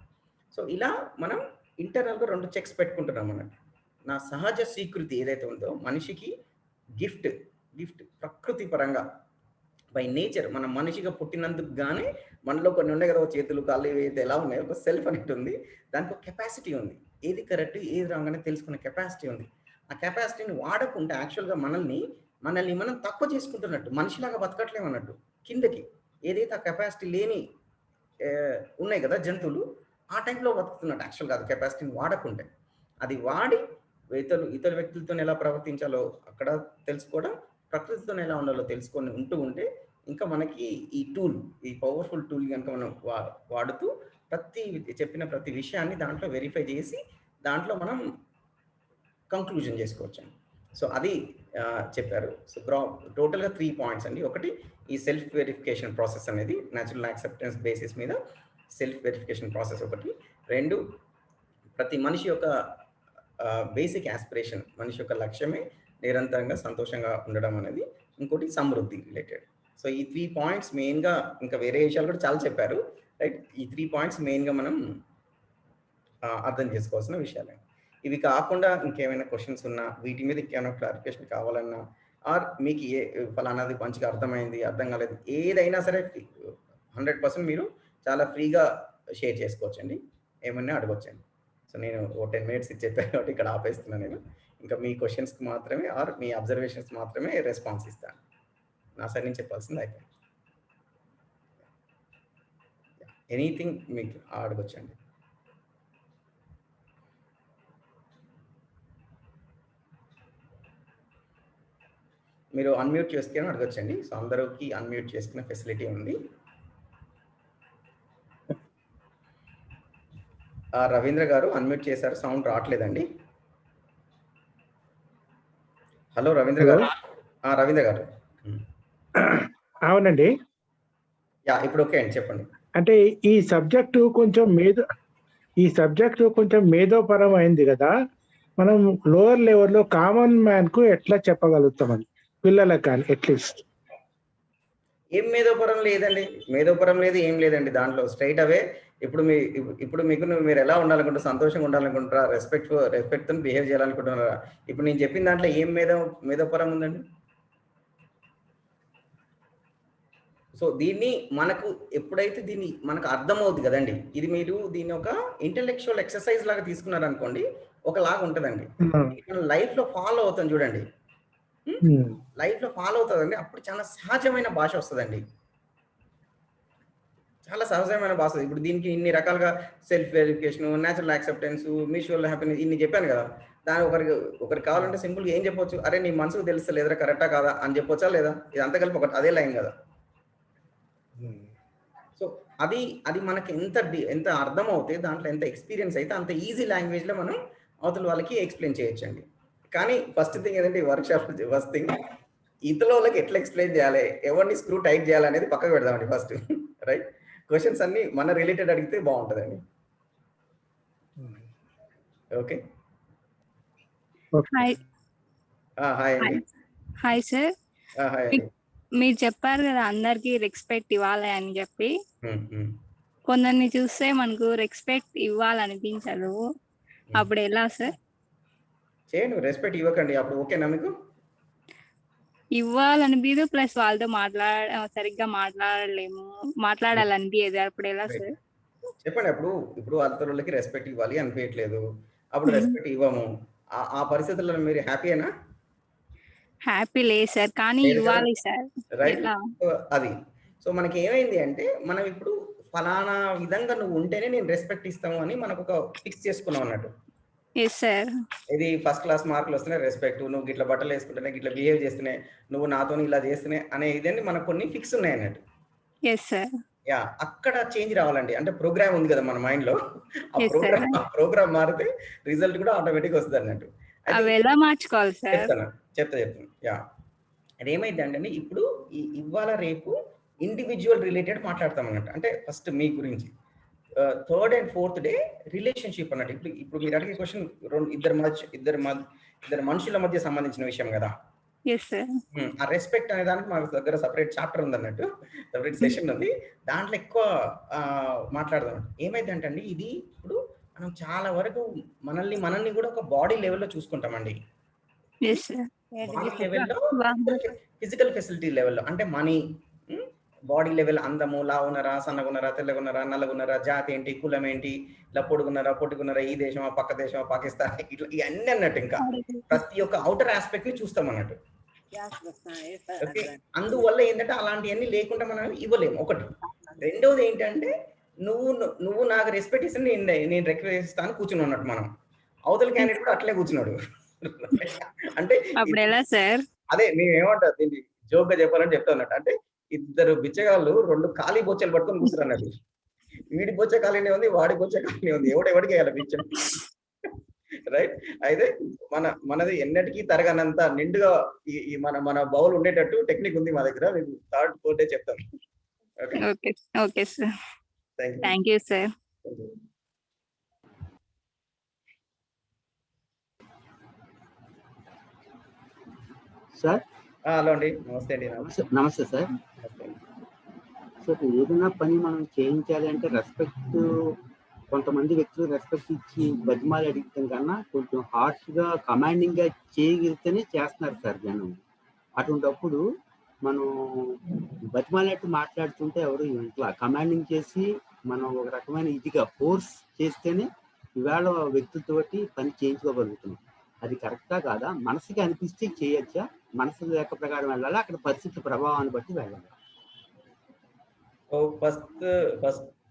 సో ఇలా మనం ఇంటర్నల్గా 2 చెక్స్ పెట్టుకుంటున్నాం అన్నట్టు. నా సహజ స్వీకృతి ఏదైతే ఉందో మనిషికి గిఫ్ట్ ప్రకృతి పరంగా బై నేచర్, మన మనిషిగా పుట్టినందుకు గానే మనలో కొన్ని ఉన్నాయి కదా, చేతులు కాళ్ళు ఏవైతే ఎలా ఉన్నాయో ఒక సెల్ఫ్ అనేది ఉంది, దానికి ఒక కెపాసిటీ ఉంది, ఏది కరెక్ట్ ఏది రాంగ్ అనేది తెలుసుకునే కెపాసిటీ ఉంది. ఆ కెపాసిటీని వాడకుండా యాక్చువల్గా మనల్ని మనం తక్కువ చేసుకుంటున్నట్టు, మనిషిలాగా బతకట్లేము అన్నట్టు. కిందకి ఏదైతే ఆ కెపాసిటీ లేని ఉన్నాయి కదా జంతువులు, ఆ టైంలో బతుకుతున్నట్టు యాక్చువల్గా అది కెపాసిటీని వాడకుంటే. అది వాడి ఇతర వ్యక్తులతో ఎలా ప్రవర్తించాలో అక్కడ తెలుసుకోవడం, ప్రకృతితో ఎలా ఉండాలో తెలుసుకొని ఉంటే ఇంకా మనకి ఈ పవర్ఫుల్ టూల్ కనుక మనం వాడుతూ చెప్పిన ప్రతి విషయాన్ని దాంట్లో వెరిఫై చేసి దాంట్లో మనం కంక్లూజన్ చేసుకోవచ్చు. సో అది చెప్పారు. సో టోటల్గా 3 పాయింట్స్ అండి. ఒకటి, ఈ సెల్ఫ్ వెరిఫికేషన్ ప్రాసెస్ అనేది న్యాచురల్ యాక్సెప్టెన్స్ బేసిస్ మీద సెల్ఫ్ వెరిఫికేషన్ ప్రాసెస్ ఒకటి. 2, ప్రతి మనిషి యొక్క బేసిక్ యాస్పిరేషన్, మనిషి యొక్క లక్ష్యమే నిరంతరంగా సంతోషంగా ఉండడం అనేది. ఇంకోటి సమృద్ధి రిలేటెడ్. సో ఈ 3 పాయింట్స్ మెయిన్గా, ఇంకా వేరే విషయాలు కూడా చాలా చెప్పారు, రైట్? ఈ 3 పాయింట్స్ మెయిన్గా మనం అర్థం చేసుకోవాల్సిన విషయాలే. ఇవి కాకుండా ఇంకేమైనా క్వశ్చన్స్ ఉన్నా, వీటి మీద ఇంకేమైనా క్లారిఫికేషన్ కావాలన్నా, ఆర్ మీకు ఫలానాది మంచిగా అర్థమైంది, అర్థం కాలేదు, ఏదైనా సరే 100% మీరు చాలా ఫ్రీగా షేర్ చేసుకోవచ్చండి, ఏమన్నా అడగొచ్చండి. సో నేను 10 మినిట్స్ చెప్పాను కాబట్టి ఇక్కడ ఆపేస్తున్నాను నేను. ఇంకా మీ క్వశ్చన్స్కి మాత్రమే ఆర్ మీ అబ్జర్వేషన్స్ మాత్రమే రెస్పాన్స్ ఇస్తాను. నా సైడ్ నుంచి చెప్పాల్సింది అయిపోయింది. ఎనీథింగ్ మీకు అడగొచ్చండి. మీరు అన్మ్యూట్ చేసుకొని అడగొచ్చండి. సో అందరికి అన్మ్యూట్ చేసుకునే ఫెసిలిటీ ఉంది. రవీంద్ర గారు అన్మ్యూట్ చేశారు, సౌండ్ రావట్లేదండి. హలో రవీంద్ర గారు. రవీంద్ర గారు. అవునండి. ఇప్పుడు ఓకే అండి, చెప్పండి. అంటే ఈ సబ్జెక్టు కొంచెం మేధోపరమైంది కదా, మనం లోవర్ లెవెల్లో కామన్ మ్యాన్ కు ఎట్లా చెప్పగలుగుతామని, పిల్లలకు కానీ అట్లీస్ట్. ఏం మేధోపరం లేదండి, మేధోపరం లేదు, ఏం లేదండి దాంట్లో. స్ట్రైట్ అవే ఇప్పుడు మీకు మీరు ఎలా ఉండాలనుకుంటారు, సంతోషంగా ఉండాలనుకుంటారా, రెస్పెక్ట్తో బిహేవ్ చేయాలనుకుంటున్నారా? ఇప్పుడు నేను చెప్పిన దాంట్లో ఏం మేధోపరం ఉందండి? సో దీన్ని మనకు ఎప్పుడైతే మనకు అర్థమవుతుంది కదండి, ఇది మీరు దీన్ని ఒక ఇంటెలెక్చువల్ ఎక్సర్సైజ్ లాగా తీసుకున్నారనుకోండి, ఒకలాగా ఉంటుందండి. మనం లైఫ్లో ఫాలో అవుతాం చూడండి, లైఫ్లో ఫాలో అవుతుందండి, అప్పుడు చాలా సహజమైన భాష వస్తుందండి, చాలా సహజమైన భాష. ఇప్పుడు దీనికి ఇన్ని రకాలుగా self verification, natural acceptance, mutual happiness ఇన్ని చెప్పాను కదా! దాన్ని ఒకరికి కావాలంటే సింపుల్‌గా ఏం చెప్పొచ్చు? అరే నీ మనసుకు తెలుస్తలేదురా కరెక్టా కాదా అని చెప్పొచ్చా లేదా? ఇదంతా కలిపి ఒకటి అదే లైన్ కదా! సో, అది మనకి ఎంత అర్థమవుతే దాంట్లో ఎంత ఎక్స్‌పీరియన్స్ అయితే అంత ఈజీ లాంగ్వేజ్‌లో మనం అవతల వాళ్ళకి ఎక్స్‌ప్లెయిన్ చేయొచ్చండి. కానీ ఫస్ట్ థింగ్ ఏదంటే ఈ వర్క్‌షాప్‌లో ఫస్ట్ థింగ్ ఇతరులోళ్ళకి ఎట్లా ఎక్స్‌ప్లెయిన్ చేయాలి? ఎవరిని స్క్రూ టైట్ చేయాలనేది పక్కకు పెడదామండి ఫస్ట్. రైట్? క్వెషన్స్ అన్నీ మన రిలేటెడ్ అడిగితే బావుంటదండి. ఓకే. ఓకే. హాయ్ హాయ్ అండి. Hi hi sir. హాయ్ అండి. మీరు చెప్పారు కదా అందరికి రెస్పెక్ట్ ఇవ్వాలి అని చెప్పి. హ్మ్. హ్మ్. కొందరిని చూస్తే మనకు రెస్పెక్ట్ ఇవ్వాలనిపించదు. హ్మ్. అప్పుడు ఎలా సార్? చేయండి. రెస్పెక్ట్ ఇవ్వకండి. అప్పుడు ఓకేనా మీకు? ఇవ్వాలనిపించదు ప్లస్ వాళ్ళతో సరిగ్గా మాట్లాడాలనిపించదు. అప్పుడు ఎలా రైట్. సార్? చెప్పండి. ఇప్పుడు అవతలోళ్ళకి రెస్పెక్ట్ ఇవ్వాలి అనిపియట్లేదు. అప్పుడు రెస్పెక్ట్ ఇవ్వము. ఆ పరిస్థితుల్లో మీరు హ్యాపీయేనా? హ్యాపీ లేదు సార్, కానీ లేదు కదా! ఇవ్వాలి సార్. రైట్. ఎలా? సో, అది. సో, మనకేమైంది అంటే, మనం ఇప్పుడు ఫలానా విధంగా నువ్వు ఉంటేనే నేను రెస్పెక్ట్ ఇస్తాము అని మనకొక ఫిక్స్ చేసుకున్నాం అన్నట్టు. Yes sir. ఇది ఫస్ట్ క్లాస్ మార్కులొస్తేనే రెస్పెక్ట్. నువ్వు గిట్ల బట్టలేసుకుంటేనే, గిట్ల బిహేవ్ చేస్తేనే, నువ్వు నాతోని ఇలా చేస్తేనే అనే ఇదని మనకు కొన్ని ఫిక్స్ ఉన్నాయన్నట్టు. Yes sir. యాహ్! అక్కడ చేంజ్ రావాలండి. అంటే ప్రోగ్రామ్ ఉంది కదా మన మైండ్‌లో. Yes sir. ఆ ప్రోగ్రామ్ మారితే రిజల్ట్ కూడా ఆటోమేటిక్‌గా వస్తదన్నట్టు. అయితే అవి ఎలా మార్చుకోవాలి సార్? చెప్తాను. యాహ్! అదేమైద్దంటే ఇప్పుడు ఇవాళ రేపు ఇండివిడ్యువల్ రిలేటెడ్ మాట్లాడతామన్నట్టు. అంటే ఫస్ట్ మీ గురించి. Third and fourth day relationship అన్నట్టు. ఇప్పుడు మీరు అడిగే క్వెషన్ ఇద్దరు మనుషుల మధ్య సంబంధించిన విషయం గదా! Yes sir. ఆ రెస్పెక్ట్ అనే దానికి మన దగ్గర సెపరేట్ చాప్టర్ ఉందన్నట్టు. సెపరేట్ సెషన్ ఉంది. దాంట్లో ఎక్కువ మాట్లాడదాం. ఏమైద్దంటే అండి ఇది ఇప్పుడు మనం చాలా వరకు మనల్ని కూడా ఒక బాడీ లెవెల్‌లో చూసుకుంటామండి. Yes sir. బాడీ లెవెల్‌లో ఫిజికల్ ఫెసిలిటీ లెవెల్‌లో అంటే మనీ, హ్మ్. బాడీ లెవెల్ అందము, లావున్నారా, సన్నగున్నారా, తెల్లగున్నారా, నల్లగున్నారా, జాతి ఏంటి, కులం ఏంటి, ఇలా పొడుగున్నారా, పొట్టిగున్నారా, ఈ దేశమా, పక్క దేశమా, పాకిస్తాన్ ఇట్లా ఇయన్నీ అన్నట్టు ఇంకా. ప్రతి ఒక్క ఔటర్ యాస్పెక్ట్‌ని చూస్తామన్నట్టు. ఓకే. అందువల్ల ఏంటంటే అలాంటియన్నీ లేకుండా మనం ఇవ్వలేము ఒకటి. రెండోది ఏంటంటే నువ్వు నాకు రెస్పెక్ట్ ఇస్తే నేను రెస్పెక్ట్ ఇస్తా అని కూర్చునున్నట్టు మనం. అవతల క్యాండిడేట్ కూడా అట్లే కూర్చున్నాడు. అంటే అప్పుడు ఎలా సార్? అదే మేమేమంటాం దీన్ని జోక్‌గా చెప్పాలంటే చెప్తానన్నట్టు. అంటే ఇద్దరు బిచ్చగాళ్ళు 2 ఖాళీ బొచ్చెలు పట్టుకొని కూర్చురన్నట్టు. వీడి బొచ్చ ఖాళీనే ఉంది. వాడి బొచ్చ ఖాళీనే ఉంది. ఎవడికెయ్యాలి బిచ్చం. రైట్. అయితే మనది ఎన్నటికీ తరగనంత నిండుగా ఈ ఈ మన మన బౌల్ ఉండేటట్టు టెక్నిక్ ఉంది మా దగ్గర. మీకు థర్డ్, ఫోర్త్ డే చెప్తాను. Okay. Okay. Okay sir. Thank you. Thank you sir. Thank you. Sir hello అండి. నమస్తే అండి. నమస్తే సార్. నమస్తే అండి. సార్ ఏదైనా పని మనం చేయించాలి అంటే రెస్పెక్ట్, కొంతమంది వ్యక్తులు రెస్పెక్ట్ ఇచ్చి బతిమాలి అడిగటం కన్నా కొంచెం హార్ష్గా కమాండింగ్గా చేయగలిగితేనే చేస్తున్నారు సార్ జనం. అటువంటప్పుడు మనం బతిమాలినట్టు మాట్లాడుతుంటే ఎవరు ఇట్లా కమాండింగ్ చేసి మనం ఒక రకమైన ఇదిగా ఫోర్స్ చేస్తేనే ఇవాళ వ్యక్తులతోటి పని చేయించుకోగలుగుతున్నాం. అది కరెక్టా కాదా? మనసుకి అనిపిస్తే చేయొచ్చా? మనసు లెక్క ప్రకారం వెళ్ళాలా? అక్కడ పరిస్థితి ప్రభావాన్ని బట్టి వెళ్ళాలి. సో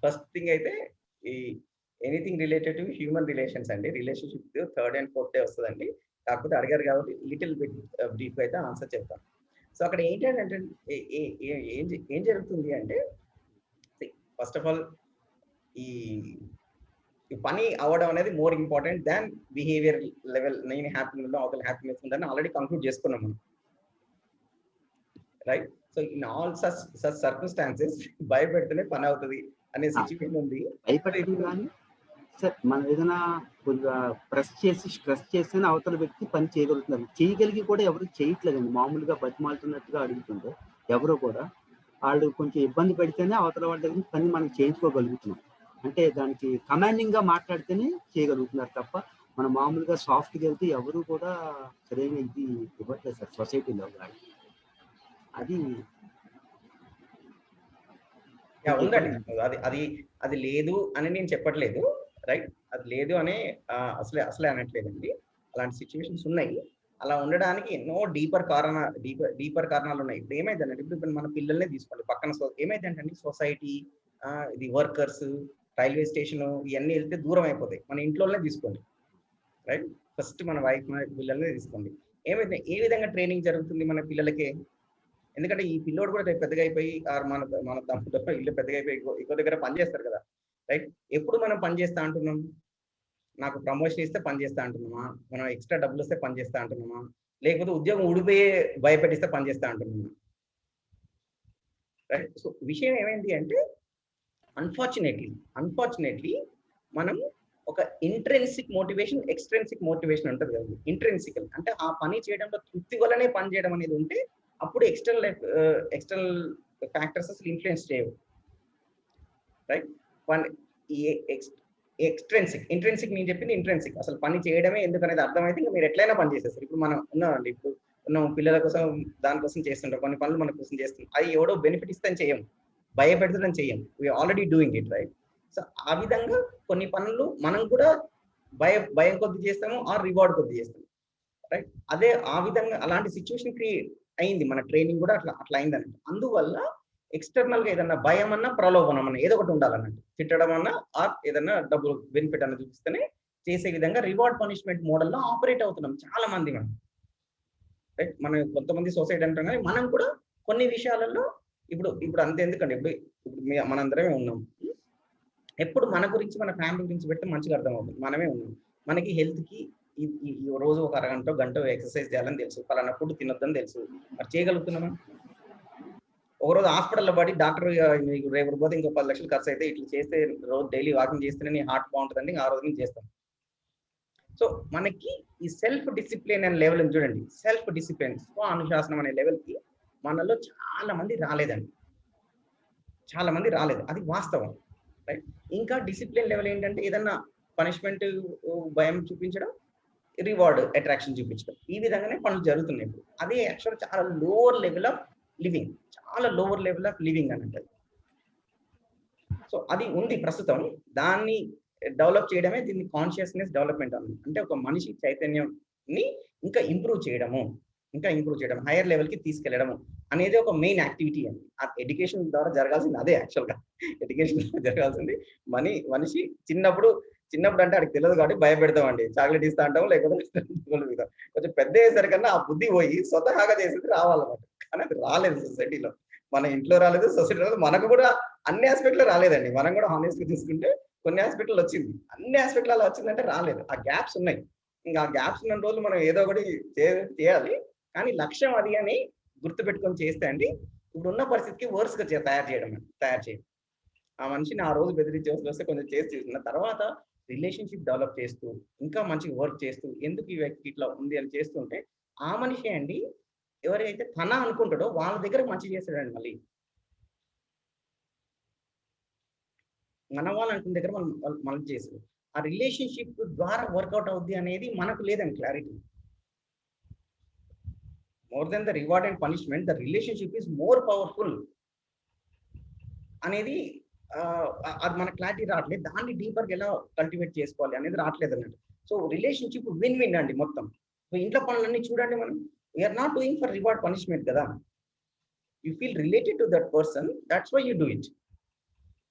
ఫస్ట్ థింగ్ అయితే ఈ anything related to human relations అండి. Relationship third and fourth day వస్తదండి. కాకపోతే అడిగారు కాబట్టి లిటిల్ బిట్ బ్రీఫ్‌గా అయితే ఆన్సర్ చెప్తాను. సో అక్కడ ఏంటంటే ఏ ఏ ఏ ఏం ఏం జరుగుతుంది అంటే ఫస్ట్ ఆఫ్ ఆల్ ఈ ఈ పని అవ్వడం అనేది more important than behaviour level. నేను హ్యాపీగా ఉందా, అవతల హ్యాపీనెస్ ఉందని ఆల్రెడీ కంక్లూడ్ చేసుకున్నాం మనం. Right. So in all such circumstances భయపెడితేనే పని అవుతది అనే సిట్యుయేషన్ ఉంది. భయపడటం కానీ సార్ మనం ఏదైనా కొద్దిగా ప్రెస్ చేసి స్ట్రెస్ చేస్తేనే అవతల వ్యక్తి పని చేయగలుగుతున్నారు. చేయగలిగి కూడా ఎవరు చేయట్లేదండి. మామూలుగా బతిమాలుతున్నట్టుగా అడుగుతుంటే ఎవరు కూడా వాళ్ళు కొంచెం ఇబ్బంది పెడితేనే అవతల వాళ్ళ దగ్గర పని మనం చేయించుకోగలుగుతున్నాం. అంటే దానికి కమాండింగ్గా మాట్లాడితేనే చేయగలుగుతున్నారు తప్ప మనం మామూలుగా సాఫ్ట్గా వెళ్తే ఎవరు కూడా సరైన ఇది ఇవ్వట్లేదు సార్ సొసైటీలో. అది ఉందండి. అది లేదు అని నేను చెప్పట్లేదు. రైట్. అది లేదు అనే అసలే అనట్లేదండి. అలాంటి సిట్యుయేషన్స్ ఉన్నాయి. అలా ఉండడానికి ఎన్నో డీపర్ కారణాలు ఉన్నాయి. ఇప్పుడు ఏమైందంటే ఇప్పుడు మన పిల్లల్నే తీసుకోండి. పక్కన ఏమైందంటే సొసైటీ, ఇది వర్కర్స్, రైల్వే స్టేషన్ ఇవన్నీ వెళ్తే దూరం అయిపోతాయి. మన ఇంట్లోనే తీసుకోండి, రైట్? ఫస్ట్ మన వైఫ్ పిల్లల్ని తీసుకోండి. ఏ విధంగా ట్రైనింగ్ జరుగుతుంది మన పిల్లలకి? ఎందుకంటే ఈ పిల్లోడు కూడా రేపు పెద్దగా అయిపోయి మన మన తమ్ముడు ఇల్లు పెద్దగా అయిపోయి ఇంకో దగ్గర పని చేస్తారు కదా, రైట్? ఎప్పుడు మనం పని చేస్తా అంటున్నాం? నాకు ప్రమోషన్ ఇస్తే పని చేస్తా అంటున్నామా? మనం ఎక్స్ట్రా డబ్బులు వస్తే పని చేస్తా అంటున్నామా? లేకపోతే ఉద్యోగం ఊడిపోయే భయపెట్టిస్తే పని చేస్తా అంటున్నామా? రైట్? సో విషయం ఏమైంది అంటే అన్ఫార్చునేట్లీ మనం ఒక ఇంట్రెన్సిక్ మోటివేషన్, ఎక్స్ట్రెన్సిక్ మోటివేషన్ ఉంటుంది కదా. ఇంట్రెన్సికల్ అంటే ఆ పని చేయడంలో తృప్తి వల్లనే పని చేయడం అనేది ఉంటే అప్పుడు ఎక్స్టర్నల్ ఫ్యాక్టర్స్ అసలు ఇన్ఫ్లుయెన్స్ చేయవు, రైట్? ఇంట్రెన్సిక్ నేను చెప్పింది ఇంట్రెన్సిక్, అసలు పని చేయడమే ఎందుకు అనేది అర్థమైతే ఇంకా మీరు ఎట్లయినా పని చేసేస్తారు. ఇప్పుడు మనం ఉన్నామండి, ఇప్పుడు ఉన్నాం పిల్లల కోసం దానికోసం చేస్తుంటాం, కొన్ని పనులు మన కోసం చేస్తుంటాం. అది ఎవడో బెనిఫిట్ ఇస్తాను చేయం, భయపెడతాం చేయం, we are already doing it, right? So ఆ విధంగా కొన్ని పనులు మనం కూడా భయం కొద్ది చేస్తాము, ఆర్ రివార్డ్ కొద్ది చేస్తాము, రైట్? అదే ఆ విధంగా అలాంటి సిచ్యువేషన్ క్రియేట్ అయింది, మన ట్రైనింగ్ కూడా అట్లా అయిందన్నట్టు. అందువల్ల ఎక్స్టర్నల్ గా ఏదన్నా భయం అన్నా, ప్రలోభనం అన్నా ఏదో ఒకటి ఉండాలన్నట్టు. తిట్టడం అన్నా ఆర్ ఏదన్నా డబ్బులు బెనిఫిట్ అన్న చూపిస్తేనే చేసే విధంగా రివార్డ్ పనిష్మెంట్ మోడల్లో ఆపరేట్ అవుతున్నాం చాలా మంది మనం, రైట్? మనం కొంతమంది సొసైటీ అంటాం కానీ మనం కూడా కొన్ని విషయాలలో ఇప్పుడు అంతే ఎందుకండి, ఇప్పుడు మనందరమే ఉన్నాం. ఎప్పుడు మన గురించి, మన ఫ్యామిలీ గురించి పెట్టి మంచిగా అర్థమవుతుంది. మనమే ఉన్నాం, మనకి హెల్త్ కి ఈ రోజు ఒక అరగంట గంట ఎక్సర్సైజ్ చేయాలని తెలుసు, పలానా ఫుడ్ తినొద్దని తెలుసు, మరి చేయగలుగుతున్నామా? ఒకరోజు హాస్పిటల్లో పడి డాక్టర్ మీకు రేపు పోతే ఇంకో 10 లక్షలు ఖర్చు అయితే, ఇట్లా చేస్తే రోజు డైలీ వాకింగ్ చేస్తేనే నీ హార్ట్ బాగుంటుందండి, ఆ రోజు నుంచి చేస్తాం. సో మనకి ఈ సెల్ఫ్ డిసిప్లిన్ అనే లెవెల్ చూడండి, సెల్ఫ్ డిసిప్లిన్, స్వ అనుశాసనం అనే లెవెల్కి మనలో చాలా మంది రాలేదండి, చాలా మంది రాలేదు, అది వాస్తవం, రైట్? ఇంకా డిసిప్లిన్ లెవెల్ ఏంటంటే ఏదన్నా పనిష్మెంట్ భయం చూపించడం, రివార్డ్ అట్రాక్షన్ చూపించడం, ఈ విధంగానే పనులు జరుగుతున్నాయి. అదే యాక్చువల్ చాలా లోవర్ లెవెల్ ఆఫ్ లివింగ్, చాలా లోవర్ లెవెల్ ఆఫ్ లివింగ్ అని అంటారు. సో అది ఉంది ప్రస్తుతం, దాన్ని డెవలప్ చేయడమే దీన్ని కాన్షియస్నెస్ డెవలప్మెంట్ అన్నమాట. అంటే ఒక మనిషి చైతన్యంని ఇంకా ఇంప్రూవ్ చేయడం, హైయర్ లెవెల్ కి తీసుకెళ్లడం అనేది ఒక మెయిన్ యాక్టివిటీ అండి. ఆ ఎడ్యుకేషన్ ద్వారా జరగాల్సింది అదే, యాక్చువల్గా ఎడ్యుకేషన్ జరగాల్సింది. మనిషి చిన్నప్పుడు అంటే అడికి తెలియదు కాబట్టి భయపెడతామండి, చాక్లెట్ ఇస్తా అంటాము, లేకపోతే కొంచెం పెద్ద అయ్యేసరికన్నా ఆ బుద్ధి పోయి స్వతహాగా చేసేది రావాలన్నమాట. కానీ అది రాలేదు సొసైటీలో, మన ఇంట్లో రాలేదు, సొసైటీ రాలేదు, మనకు కూడా అన్ని ఆస్పెక్ట్లో రాలేదండి. మనం కూడా హానెస్ట్గా తీసుకుంటే కొన్ని ఆస్పెక్ట్లో వచ్చింది, అన్ని ఆస్పెక్ట్లో అలా వచ్చిందంటే రాలేదు. ఆ గ్యాప్స్ ఉన్నాయి, ఇంకా ఆ గ్యాప్స్ ఉన్న రోజులు మనం ఏదో ఒకటి చేయాలి. కానీ లక్ష్యం అది అని గుర్తుపెట్టుకొని చేస్తే అండి ఇప్పుడున్న పరిస్థితికి వర్స్గా తయారు చేయండి. ఆ మనిషిని ఆ రోజు బెదిరించి వస్తే కొంచెం చేసి చూసిన తర్వాత రిలేషన్షిప్ డెవలప్ చేస్తూ, ఇంకా మంచిగా వర్క్ చేస్తూ, ఎందుకు ఈ వ్యక్తి ఇట్లా ఉంది అని చేస్తుంటే ఆ మనిషి అండి ఎవరైతే తన అనుకుంటాడో వాళ్ళ దగ్గర మంచి చేస్తాడండి. మళ్ళీ మన వాళ్ళు అనుకున్న దగ్గర మనం చేస్తాడు. ఆ రిలేషన్షిప్ ద్వారా వర్కౌట్ అవుద్ది అనేది మనకు లేదండి clarity. More than the reward and punishment, the relationship is more powerful అనేది అది మన క్లారిటీ రావట్లేదు. దాన్ని డీపర్గా ఎలా కల్టివేట్ చేసుకోవాలి అనేది రావట్లేదు అన్నట్టు. సో రిలేషన్షిప్ విన్ అండి మొత్తం. సో ఇంట్లో పనులన్నీ చూడండి, మనం we are not doing for reward punishment కదా. You feel related to that person, that's why you do it.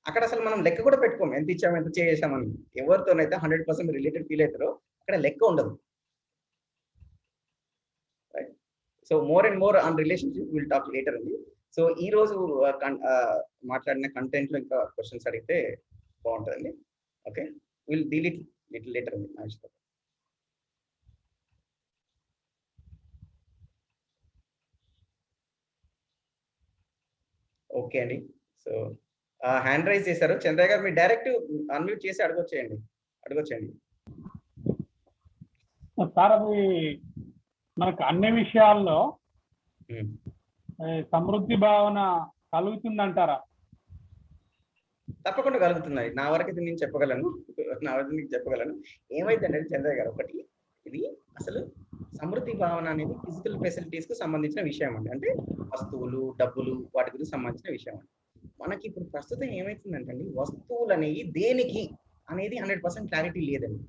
అక్కడ అసలు మనం లెక్క కూడా పెట్టుకోము, ఎంత ఇచ్చాము ఎంత చేసామని. ఎవరితోనైతే 100% రిలేటెడ్ ఫీల్ అవుతారో అక్కడ లెక్క ఉండదు. Right? So more and more on relationship will talk later అండి. సో ఈ రోజు మాట్లాడిన కంటెంట్ లో ఇంకా క్వశ్చన్స్ అడిగితే బాగుంటుందండి. Okay, will deal it little later అండి. నా ఇష్టం. ఓకే అండి, సో హ్యాండ్ రైజ్ చేశారు చంద్రయ్య గారు, మీరు డైరెక్ట్ అన్మ్యూట్ చేసి అడగొచ్చేయండి. సార్ అది మనకు అన్ని విషయాల్లో సమృద్ధి భావన కలుగుతుందంటారా? తప్పకుండా కలుగుతుంది. నా వరకు నేను చెప్పగలను, ఏమైందంటే చంద్రయ్య గారు, ఒకటి ఇది అసలు సమృద్ధి భావన అనేది ఫిజికల్ ఫెసిలిటీస్ కు సంబంధించిన విషయం అండి. అంటే వస్తువులు, డబ్బులు, వాటి గురించి సంబంధించిన విషయం అండి. మనకి ఇప్పుడు ప్రస్తుతం ఏమైతుందంటే అండి, వస్తువులు అనేవి దేనికి అనేది 100% క్లారిటీ లేదండి.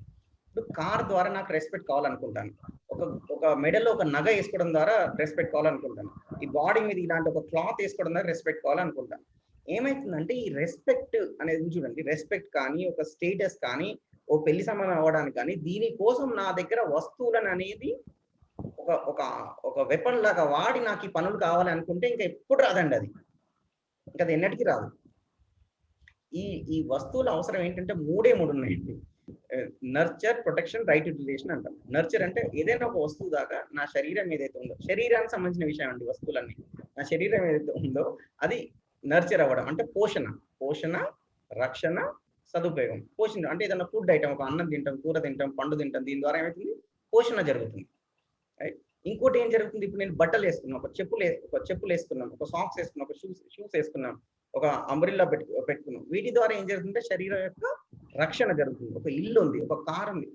ఇప్పుడు కార్ ద్వారా నాకు రెస్పెక్ట్ కావాలనుకుంటాను, ఒక మెడలో ఒక నగ వేసుకోవడం ద్వారా రెస్పెక్ట్ కావాలనుకుంటాను, ఈ బాడీ మీద ఇలాంటి ఒక క్లాత్ వేసుకోవడం ద్వారా రెస్పెక్ట్ కావాలనుకుంటాను. ఏమైతుందంటే ఈ రెస్పెక్ట్ అనేది చూడండి, రెస్పెక్ట్ కానీ ఒక స్టేటస్ కానీ ఓ పెళ్లి సమానం అవ్వడానికి కానీ దీనికోసం నా దగ్గర వస్తువులను అనేది ఒక ఒక ఒక వెపన్ లాగా వాడి నాకు ఈ పనులు కావాలి అనుకుంటే ఇంకా ఎప్పుడు రాదండి అది, ఇంకా అది ఎన్నటికీ రాదు. ఈ వస్తువుల అవసరం ఏంటంటే మూడు ఉన్నాయండి. నర్చర్, ప్రొటెక్షన్, రైట్ రిలేషన్ అంటాం. నర్చర్ అంటే ఏదైనా ఒక వస్తువు దాకా నా శరీరం ఏదైతే ఉందో, శరీరానికి సంబంధించిన విషయం అండి వస్తువులన్నీ, నా శరీరం ఏదైతే ఉందో అది నర్చర్ అవ్వడం అంటే పోషణ, రక్షణ, సదుపయోగం. పోషణ అంటే ఏదైనా ఫుడ్ ఐటమ్, ఒక అన్నం తింటాం, కూర తింటాం, పండు తింటాం, దీని ద్వారా ఏమవుతుంది పోషణ జరుగుతుంది. రైట్. ఇంకోటి ఏం జరుగుతుంది, ఇప్పుడు నేను బట్టలు వేసుకున్నాను, ఒక చెప్పులు వేసుకున్నాను, ఒక సాక్స్ వేసుకున్నాను, ఒక షూస్ వేసుకున్నాం, ఒక అంబ్రిల్లా పెట్టుకున్నాం, వీటి ద్వారా ఏం జరుగుతుంటే శరీరం యొక్క రక్షణ జరుగుతుంది. ఒక ఇల్లు ఉంది, ఒక కార్ ఉంది,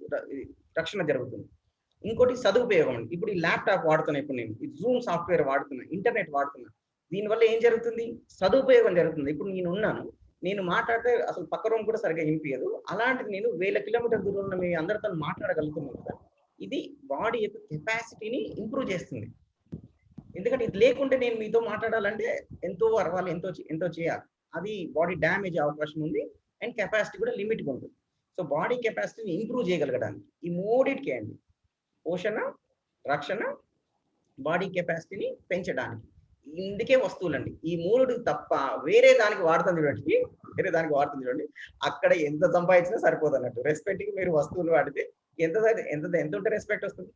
రక్షణ జరుగుతుంది. ఇంకోటి సదుపయోగం అండి. ఇప్పుడు ఈ ల్యాప్టాప్ వాడుతున్నా, ఇప్పుడు నేను ఈ జూమ్ సాఫ్ట్వేర్ వాడుతున్నా, ఇంటర్నెట్ వాడుతున్నా, దీనివల్ల ఏం జరుగుతుంది సదుపయోగం జరుగుతుంది. ఇప్పుడు నేను మాట్లాడితే అసలు పక్క రూమ్ కూడా సరిగ్గా వినిపించదు, అలాంటిది నేను 1000 కిలోమీటర్ దూరంలో మీ అందరితో మాట్లాడగలుగుతున్నాను కదా. ఇది బాడీ యొక్క కెపాసిటీని ఇంప్రూవ్ చేస్తుంది. ఎందుకంటే ఇది లేకుంటే నేను మీతో మాట్లాడాలంటే ఎంతో అరవాలి, ఎంతో చేయాలి, అది బాడీ డ్యామేజ్ అవకాశం ఉంది, అండ్ కెపాసిటీ కూడా లిమిట్గా ఉంటుంది. సో బాడీ కెపాసిటీని ఇంప్రూవ్ చేయగలగడానికి ఈ మూడిటికి అండి, పోషణ, రక్షణ, బాడీ కెపాసిటీని పెంచడానికి ఇందుకే వస్తువులండి. ఈ మూడు తప్ప వేరే దానికి వాడుతుంది చూడండి, అక్కడ ఎంత సంపాదించినా సరిపోదు అన్నట్టు. రెస్పెక్ట్కి మీరు వస్తువులు వాడితే ఎంత ఉంటే రెస్పెక్ట్ వస్తుంది.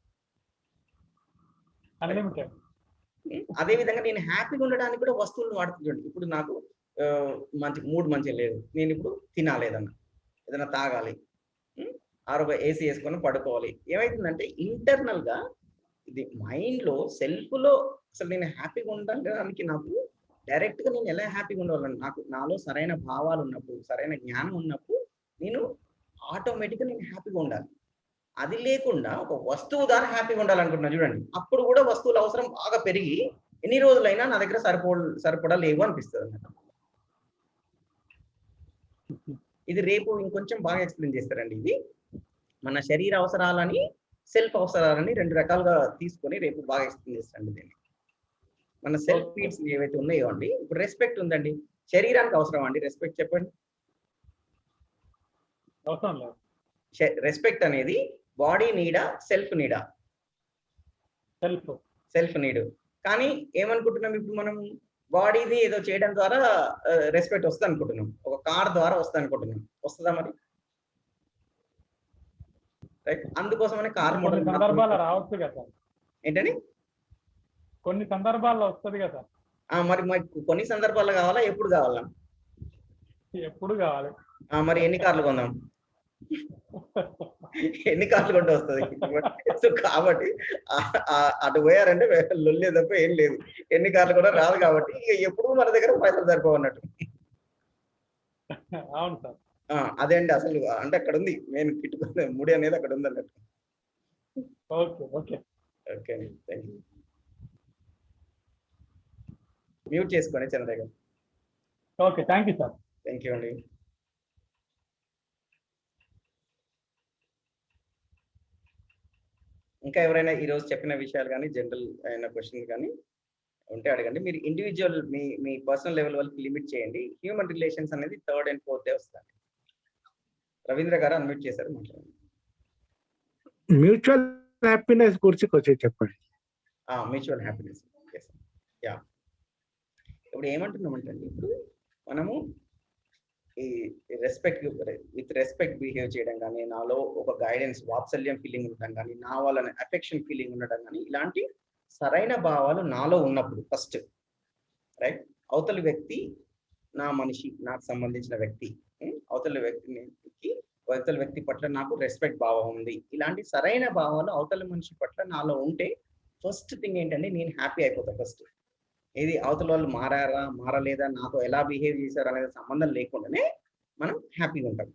అదే విధంగా నేను హ్యాపీగా ఉండడానికి కూడా వస్తువులను వాడుతుంది చూడండి. ఇప్పుడు నాకు మూడు మంచిగా లేదు, నేను ఇప్పుడు తినాలి, ఏదైనా తాగాలి, ఆరోగ్య ఏసీ వేసుకొని పడుకోవాలి, ఏమైతుందంటే ఇంటర్నల్ గా ఇది మైండ్ లో సెల్ఫ్ లో అసలు నేను హ్యాపీగా ఉండడానికి నాకు డైరెక్ట్ గా నేను ఎలా హ్యాపీగా ఉండవాలని, నాలో సరైన భావాలు ఉన్నప్పుడు, సరైన జ్ఞానం ఉన్నప్పుడు నేను ఆటోమేటిక్గా నేను హ్యాపీగా ఉండాలి. అది లేకుండా ఒక వస్తువు ద్వారా హ్యాపీగా ఉండాలనుకుంటున్నా చూడండి, అప్పుడు కూడా వస్తువుల అవసరం బాగా పెరిగి ఎన్ని రోజులైనా నా దగ్గర సరిపడా లేవు అనిపిస్తుంది అన్నమాట. ఇది రేపు ఇంకొంచెం బాగా ఎక్స్ప్లెయిన్ చేస్తారండి. ఇది మన శరీర అవసరాలని, సెల్ఫ్ అవసరాలని 2 రకాలుగా తీసుకొని రేపు బాగా ఎక్స్ప్లెయిన్ చేస్తారండి. దీన్ని మన సెల్ఫ్ నీడ్స్ ఏవైతే ఉన్నాయో అండి, ఇప్పుడు రెస్పెక్ట్ ఉందండి, శరీరానికి అవసరం అండి రెస్పెక్ట్, చెప్పండి. అవసరం లేదు. రెస్పెక్ట్ అనేది బాడీ నీడా, సెల్ఫ్ నీడా? Self need. కానీ ఏమనుకుంటున్నాం ఇప్పుడు మనం, బాడీని ఏదో చేయడం ద్వారా రెస్పెక్ట్ వస్తుంది అనుకుంటున్నాం, ఒక కార్ ద్వారా వస్తుంది అనుకుంటున్నాం, వస్తుందా మరి? రైట్. అందుకోసమనే కార్ మోడల్ సందర్భాలు రావచ్చు కదా, ఏంటని కొన్ని సందర్భాల్లో వస్తుంది కదా. మరి కొన్ని సందర్భాల్లో కావాలా, ఎప్పుడు కావాలా? ఎప్పుడు కావాలి. మరి ఎన్ని కార్లు కొందాం, ఎన్ని కార్లు కొంటే వస్తుంది? సో కాబట్టి అటు పోయారంటే లొల్లే తప్ప ఏం లేదు, ఎన్ని కార్లు కూడా రాదు. కాబట్టి ఇక ఎప్పుడు మన దగ్గర పైసలు సరిపోవు అన్నట్టు. అవును సార్. అదే అండి అసలు, అంటే అక్కడ ఉంది మెయిన్ కిట్టుకునే ముడి అనేది అక్కడ ఉంది అన్నట్టు. ఓకే అండి, థ్యాంక్ యూ. మ్యూట్ చేసుకోండి చంద్రయ్య గారు. Okay, thank you sir. Thank you అండి. ఇంకా ఎవరైనా ఈరోజు చెప్పిన విషయాలు కానీ, జనరల్ అయిన క్వశ్చన్ కానీ ఉంటే అడగండి. మీరు ఇండివిజువల్ మీ పర్సనల్ లెవెల్ వరకు లిమిట్ చేయండి. హ్యూమన్ రిలేషన్స్ అనేది 3rd and 4th డే వస్తుంది. రవీంద్ర గారు అన్మ్యూట్ చేశారు, మాట్లాడండి. మ్యూచువల్ హ్యాపీనెస్ గురించి కొంచెం చెప్పండి. Mutual happiness, yeah. ఇప్పుడు ఏమంటున్నామంటే ఇప్పుడు మనము ఈ విత్ రెస్పెక్ట్ బిహేవ్ చేయడం కానీ, నాలో ఒక గైడెన్స్, వాత్సల్యం ఫీలింగ్ ఉండడం కానీ, నా వాళ్ళని అఫెక్షన్ ఫీలింగ్ ఉండడం కానీ, ఇలాంటి సరైన భావాలు నాలో ఉన్నప్పుడు ఫస్ట్, రైట్, అవతలి వ్యక్తి నా మనిషి, నాకు సంబంధించిన వ్యక్తి, అవతల వ్యక్తి పట్ల నాకు రెస్పెక్ట్ భావం ఉంది, ఇలాంటి సరైన భావాలు అవతల మనిషి పట్ల నాలో ఉంటే ఫస్ట్ థింగ్ ఏంటంటే నేను హ్యాపీ అయిపోతాను. ఫస్ట్ ఏది అవతల వాళ్ళు మారలేదా, నాతో ఎలా బిహేవ్ చేశారు అనేది సంబంధం లేకుండానే మనం హ్యాపీగా ఉంటాం.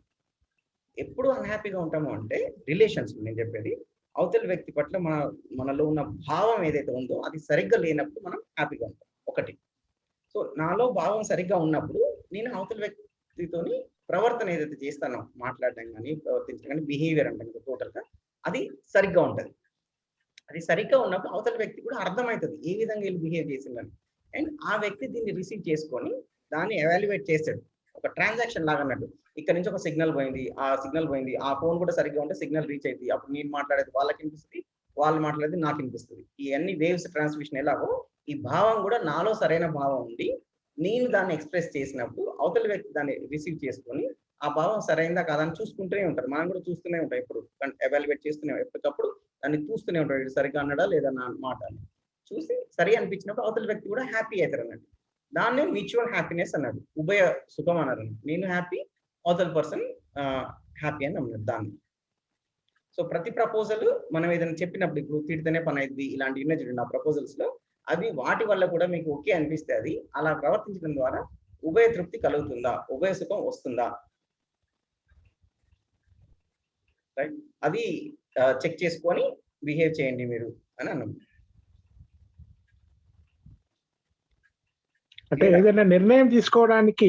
ఎప్పుడు అన్హ్యాపీగా ఉంటాము అంటే రిలేషన్స్, నేను చెప్పేది అవతల వ్యక్తి పట్ల మనలో ఉన్న భావం ఏదైతే ఉందో అది సరిగ్గా లేనప్పుడు మనం హ్యాపీగా ఉంటాం ఒకటి. సో నాలో భావం సరిగ్గా ఉన్నప్పుడు నేను అవతల వ్యక్తితోని ప్రవర్తన ఏదైతే చేస్తానో, మాట్లాడడం కానీ, ప్రవర్తించడం కానీ, బిహేవియర్ అంటే టోటల్గా అది సరిగ్గా ఉంటుంది. అది సరిగ్గా ఉన్నప్పుడు అవతల వ్యక్తి కూడా అర్థమవుతుంది ఏ విధంగా వీళ్ళు బిహేవ్ చేసిందని, అండ్ ఆ వ్యక్తి దీన్ని రిసీవ్ చేసుకొని దాన్ని ఎవాల్యుయేట్ చేస్తాడు. ఒక ట్రాన్సాక్షన్ లాగా అన్నట్టు. ఇక్కడ నుంచి ఒక సిగ్నల్ పోయింది, ఆ ఫోన్ కూడా సరిగ్గా ఉంటే సిగ్నల్ రీచ్ అయింది. అప్పుడు నేను మాట్లాడేది వాళ్ళకి వినిపిస్తుంది, వాళ్ళు మాట్లాడేది నాకు వినిపిస్తుంది. ఇవన్నీ వేవ్స్ ట్రాన్స్మిషన్ ఎలాగో ఈ భావం కూడా నాలో సరైన భావం ఉండి నేను దాన్ని ఎక్స్ప్రెస్ చేసినప్పుడు అవతల వ్యక్తి దాన్ని రిసీవ్ చేసుకొని ఆ భావం సరైనదా కాదని చూసుకుంటూనే ఉంటారు. మనం కూడా చూస్తూనే ఉంటాం, ఇప్పుడు ఎవాల్యుయేట్ చేస్తూనే ఎప్పటికప్పుడు దాన్ని చూస్తూనే ఉంటాడు. ఇది సరిగ్గా అన్నాడా లేదా నా మాట అని చూసి సరి అనిపించినప్పుడు అవతల వ్యక్తి కూడా హ్యాపీ అవుతారు అన్నట్టు. దాన్నే మ్యూచువల్ హ్యాపీనెస్ అన్నాడు, ఉభయ సుఖం అన్నారు. నేను హ్యాపీ, అవతల పర్సన్ హ్యాపీ అని అన్నాడు దాన్ని. సో ప్రతి ప్రపోజల్ మనం ఏదైనా చెప్పినప్పుడు, ఇప్పుడు తిడితేనే పని అయింది ఇలాంటివి ఉన్నాయి చూడండి ఆ ప్రపోజల్స్ లో, అవి వాటి వల్ల కూడా మీకు ఓకే అనిపిస్తే అది అలా ప్రవర్తించడం ద్వారా ఉభయ తృప్తి కలుగుతుందా, ఉభయ సుఖం వస్తుందా, రైట్, అది చెక్ చేసుకొని బిహేవ్ చేయండి మీరు అని అన్నాం. అంటే ఏదైనా నిర్ణయం తీసుకోవడానికి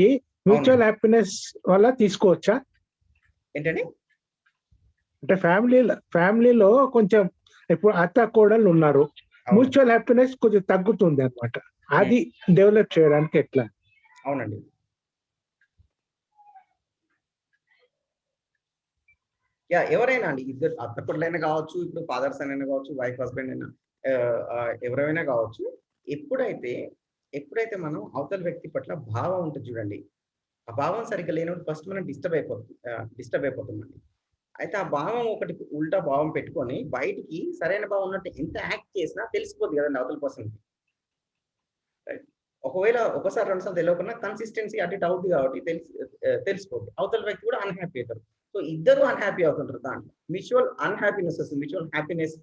మ్యూచువల్ హ్యాపీనెస్ వల్ల తీసుకోవచ్చా? ఏంటండి? అంటే ఫ్యామిలీలో కొంచెం ఇప్పుడు అత్త కోడళ్ళు ఉన్నారు, మ్యూచువల్ హ్యాపీనెస్ కొంచెం తగ్గుతుంది అన్నమాట. అది డెవలప్ చేయడానికి ఎట్లా? అవునండి. ఎవరైనా అండి, ఇద్దరు అత్త కోడలైనా కావచ్చు, ఇప్పుడు ఫాదర్స్ అయినా కావచ్చు, వైఫ్ హస్బెండ్ అయినా ఎవరైనా కావచ్చు, ఎప్పుడైతే మనం అవతల వ్యక్తి పట్ల భావం ఉంటుంది చూడండి, ఆ భావం సరిగ్గా లేనప్పుడు ఫస్ట్ మనం డిస్టర్బ్ అయిపోతుందండి. అయితే ఆ భావం ఒకటి ఉల్టా భావం పెట్టుకొని బయటికి సరైన భావం ఉన్నట్టు ఎంత యాక్ట్ చేసినా తెలిసిపోద్ది కదండి అవతల పర్సన్కి. రైట్, ఒకవేళ ఒకసారి రెండుసార్లు తెలియకుండా కన్సిస్టెన్సీ అటు ఇటు అవుతుంది కాబట్టి తెలిసిపోద్ది, అవతల వ్యక్తి కూడా అన్హ్యాపీ అవుతారు. సో ఇద్దరు అన్హ్యాపీ అవుతుంటారు. దాంట్లో మ్యూచువల్ అన్హ్యాపీనెస్ వస్తుంది, మ్యూచువల్ హ్యాపీనెస్